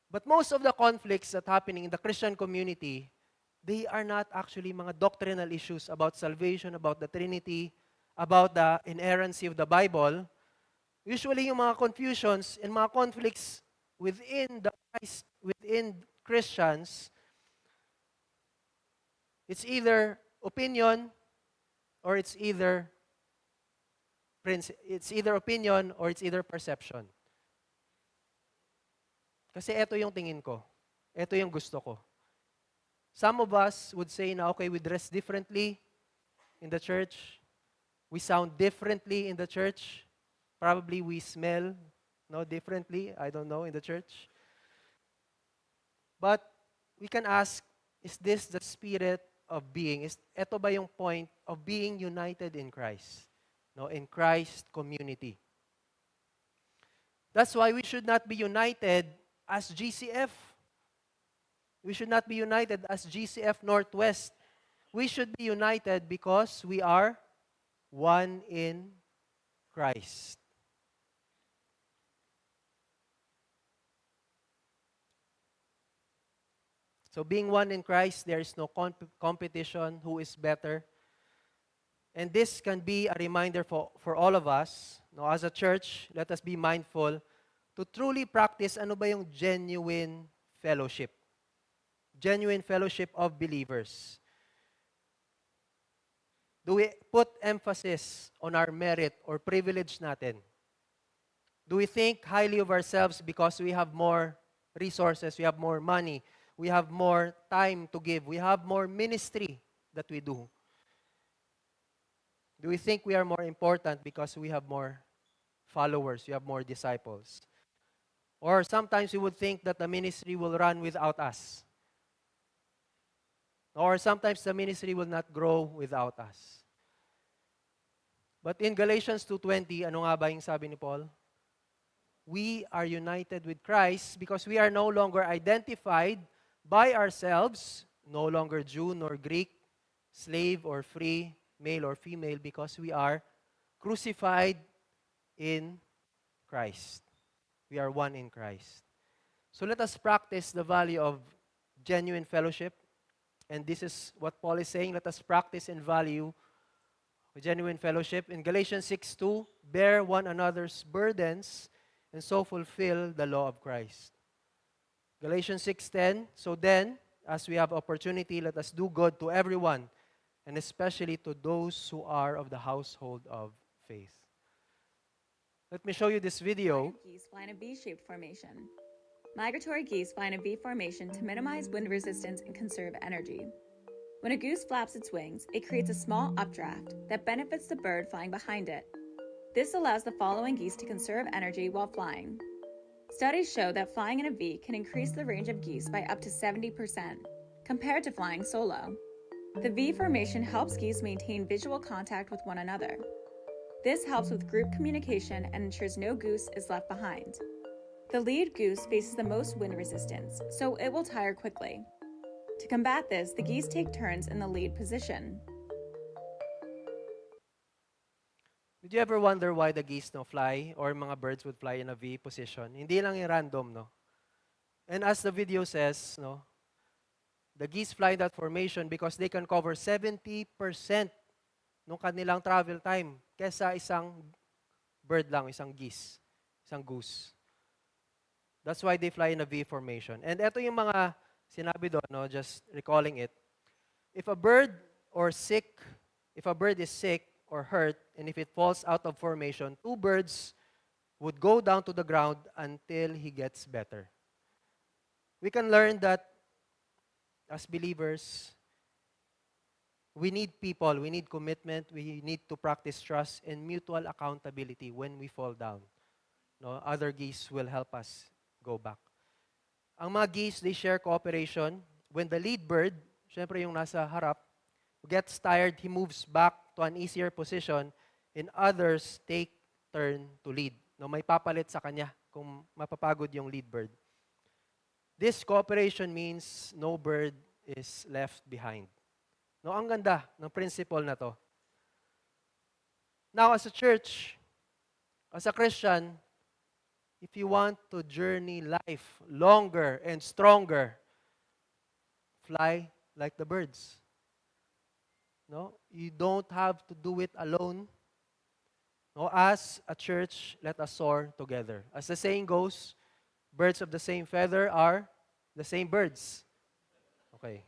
But most of the conflicts that happening in the Christian community, they are not actually mga doctrinal issues about salvation, about the Trinity, about the inerrancy of the Bible. Usually yung mga confusions and mga conflicts within Christians, it's either opinion or it's either perception. Kasi ito yung tingin ko. Ito yung gusto ko. Some of us would say na, okay, we dress differently in the church. We sound differently in the church. Probably we smell differently, I don't know, in the church. But we can ask, is this the spirit of being? Ito ba yung point of being united in Christ? No, in Christ community. That's why we should not be united as GCF. We should not be united as GCF Northwest. We should be united because we are one in Christ. So being one in Christ, there is no competition, who is better. And this can be a reminder for all of us. No, as a church, let us be mindful to truly practice ano ba yung genuine fellowship. Genuine fellowship of believers. Do we put emphasis on our merit or privilege natin? Do we think highly of ourselves because we have more resources, we have more money, we have more time to give, we have more ministry that we do? Do we think we are more important because we have more followers, we have more disciples? Or sometimes we would think that the ministry will run without us. Or sometimes the ministry will not grow without us. But in Galatians 2:20, ano nga ba yung sabi ni Paul? We are united with Christ because we are no longer identified by ourselves, no longer Jew nor Greek, slave or free, male or female, because we are crucified in Christ. We are one in Christ. So let us practice the value of genuine fellowship. And this is what Paul is saying. Let us practice and value genuine fellowship. In Galatians 6:2, bear one another's burdens and so fulfill the law of Christ. Galatians 6:10, so then, as we have opportunity, let us do good to everyone, and especially to those who are of the household of faith. Let me show you this video. Geese fly in a V-shaped formation. Migratory geese fly in a V formation to minimize wind resistance and conserve energy. When a goose flaps its wings, it creates a small updraft that benefits the bird flying behind it. This allows the following geese to conserve energy while flying. Studies show that flying in a V can increase the range of geese by up to 70%, compared to flying solo. The V formation helps geese maintain visual contact with one another. This helps with group communication and ensures no goose is left behind. The lead goose faces the most wind resistance, so it will tire quickly. To combat this, the geese take turns in the lead position. Did you ever wonder why the geese fly or mga birds would fly in a V position? Hindi lang yung random, no? And as the video says, the geese fly in that formation because they can cover 70% ng kanilang travel time kesa isang bird lang, isang geese, isang goose. That's why they fly in a V formation. And ito yung mga sinabi doon, just recalling it. If a bird is sick or hurt, and if it falls out of formation, two birds would go down to the ground until he gets better. We can learn that as believers, we need people, we need commitment, we need to practice trust and mutual accountability when we fall down. Other geese will help us go back. Ang mga geese, they share cooperation. When the lead bird, syempre yung nasa harap, gets tired, he moves back to an easier position, and others take turn to lead. May papalit sa kanya kung mapapagod yung lead bird. This cooperation means no bird is left behind. Ang ganda ng principle na to. Now, as a church, as a Christian, if you want to journey life longer and stronger, fly like the birds. You don't have to do it alone. As a church, let us soar together. As the saying goes, birds of the same feather are the same birds. Okay.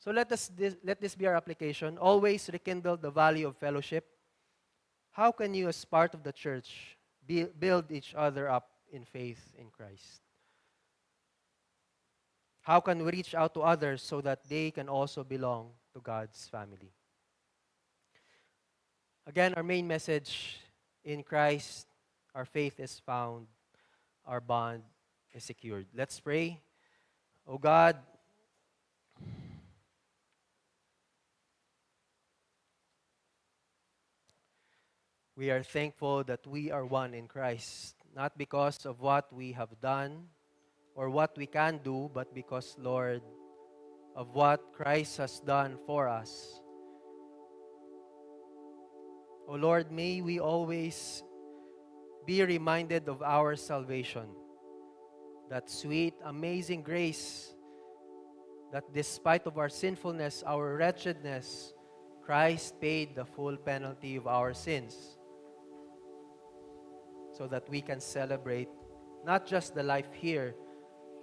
So let this be our application. Always rekindle the value of fellowship. How can you, as part of the church, build each other up in faith in Christ? How can we reach out to others so that they can also belong to God's family? Again, our main message: in Christ, our faith is found, our bond is secured. Let's pray. O God, we are thankful that we are one in Christ, not because of what we have done or what we can do, but because, Lord, of what Christ has done for us. O Lord, may we always be reminded of our salvation, that sweet, amazing grace that despite of our sinfulness, our wretchedness, Christ paid the full penalty of our sins so that we can celebrate not just the life here,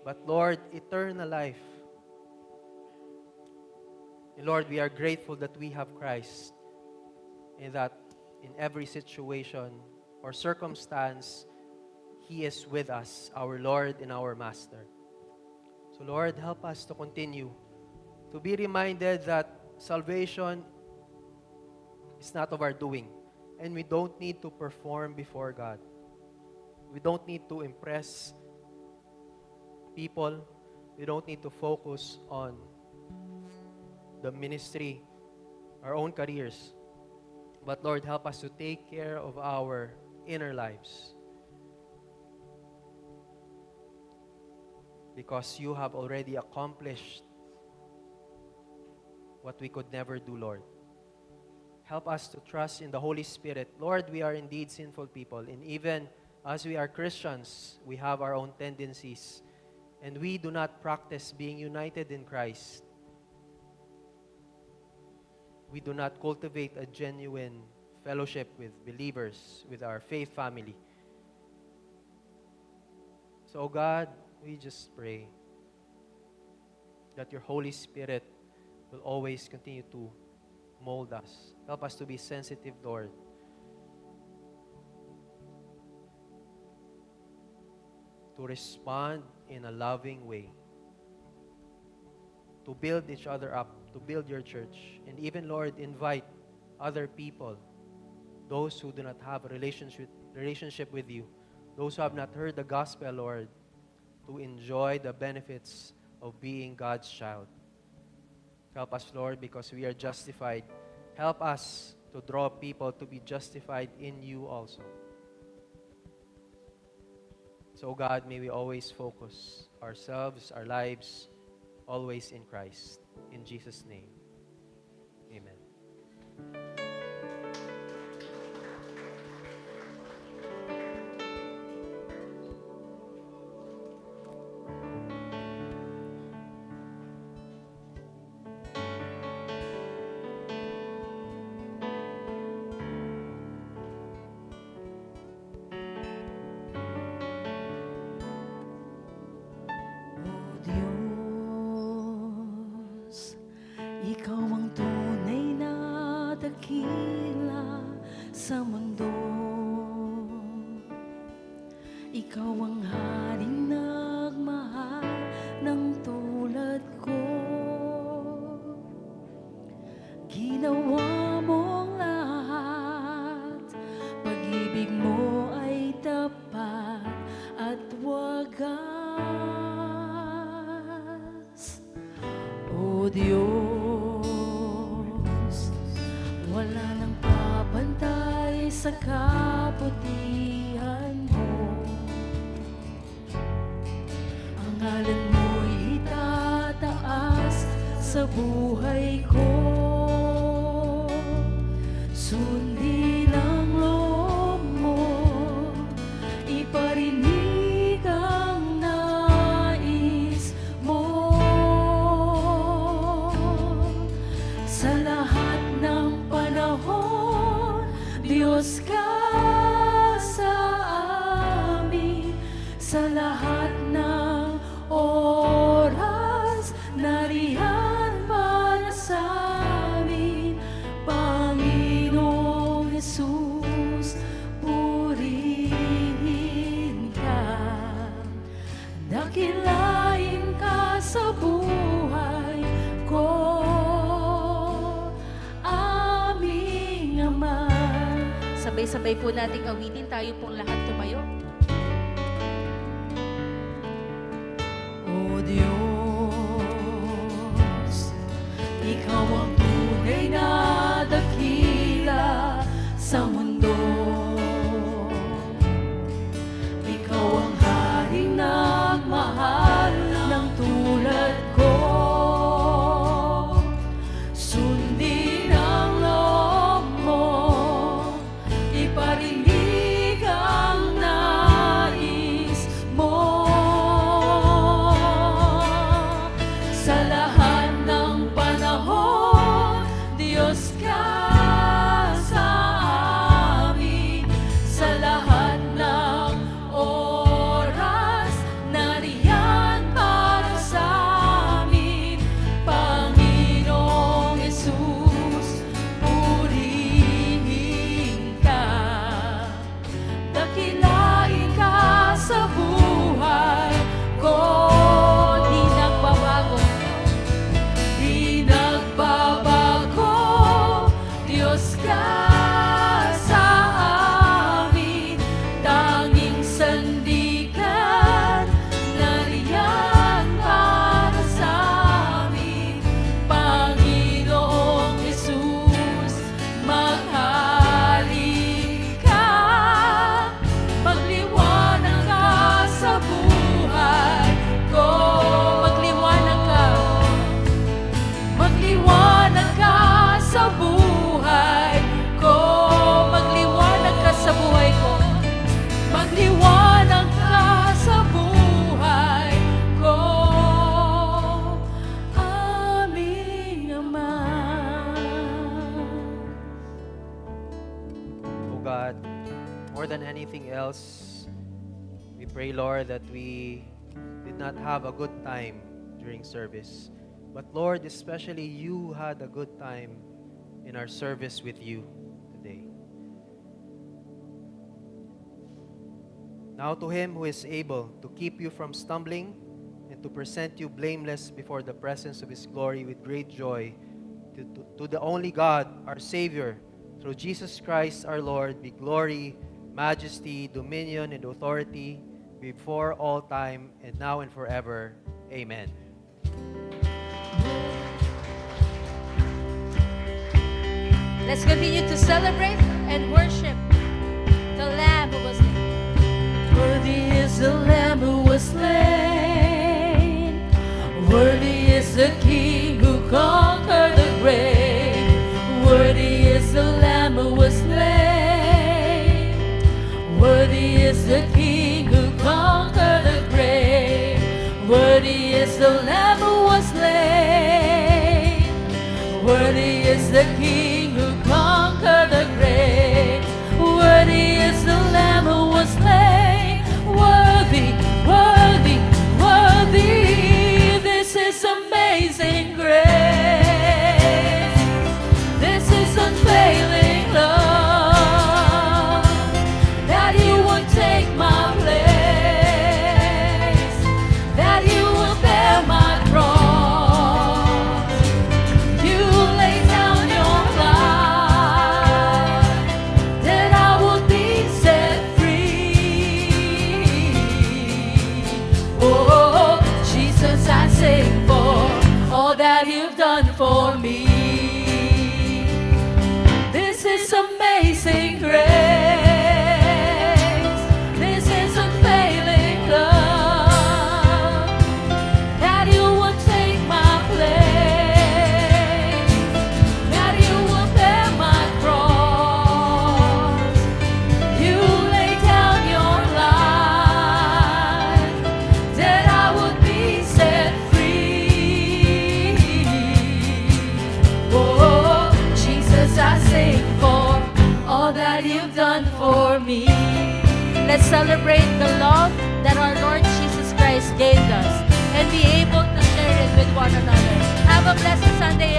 but, Lord, eternal life. And Lord, we are grateful that we have Christ, and that in every situation or circumstance, He is with us, our Lord and our Master. So Lord, help us to continue to be reminded that salvation is not of our doing, and we don't need to perform before God. We don't need to impress people. We don't need to focus on the ministry, our own careers. But Lord, help us to take care of our inner lives, because you have already accomplished what we could never do, Lord. Help us to trust in the Holy Spirit. Lord, we are indeed sinful people, and even as we are Christians, we have our own tendencies, and we do not practice being united in Christ. We do not cultivate a genuine fellowship with believers, with our faith family. So, God, we just pray that your Holy Spirit will always continue to mold us. Help us to be sensitive, Lord, to respond in a loving way, to build each other up, to build your church, and even, Lord, invite other people, those who do not have a relationship with you, those who have not heard the gospel, Lord, to enjoy the benefits of being God's child. Help us, Lord, because we are justified. Help us to draw people to be justified in you also. So, God, may we always focus ourselves, our lives, always in Christ. In Jesus' name, amen. O Diyos, Ikaw ang tunay na dakila sa mundo. Ikaw ang haring nagmahal ng tulad ko. Ginawa mong lahat, pag-ibig mo ay tapat at wagas. O Diyos, wala nang papantay sa kabutihan mo. Ang ngalan mo'y itataas sa buhay ko. Sundin ang loob mo, iparinig ang nais mo. Sa lahat ng panahon, Diyos ka sa amin. Sa lahat ng oras, nariyan para sa amin. Panginoong Jesus, purihin ka. Dakilain ka sa sabay-sabay po nating awitin, tayo pong lahat tumayo. O Diyos, Ikaw ang tunay na dakila sa mundo. Ikaw ang haring nagmahal ng tulad ko. Sundin ang loob mo, iparinig ang nais mo. Sa lahat ng panahon, Diyos ka sa amin. Sa lahat ng oras, nariyan para sa amin. Panginoong Jesus, purihin ka. Dakilain ka sa buhay ko. Di nagbabago, di nagbabago. Diyos ka sa amin. Tanging sandigan, nariyan para sa amin. Panginoong Jesus, maghari ka. Magliwanag ka sa buhay ko. Magliwanag ka. Magliwanag ka sa buhay ko. Magliwanag ka sa buhay ko. Magliwanag ka sa buhay ko. Aming Ama. Oh God, more than anything else, we pray, Lord, that we did not have a good time during service. But Lord, especially you had a good time in our service with you today. Now to him who is able to keep you from stumbling and to present you blameless before the presence of his glory with great joy, to the only God, our Savior, through Jesus Christ our Lord, be glory, majesty, dominion, and authority before all time and now and forever. Amen. Let's continue to celebrate and worship the Lamb who was slain. Worthy is the Lamb who was slain. Worthy is the King who conquered the grave. Worthy is the Lamb who was slain. Worthy is the King who conquered the grave. Worthy is the Lamb who was slain. Worthy is the King who conquered the grave. Worthy is the Lamb who was slain. Worthy, worthy, worthy. This is amazing grace. This is unfailing love. That you would take my place. That you will bear my cross. You lay down your life, that I would be set free. Oh, Jesus, I sing for all that you've done for me. This is amazing grace. This is unfailing love. That you would take my place. That you will bear my cross. You lay down your life, that I would be set free. Oh, Jesus, I sing for all that you've done for me. Let's celebrate the love that our Lord Jesus Christ gave us and be able to share it with one another. Have a blessed Sunday,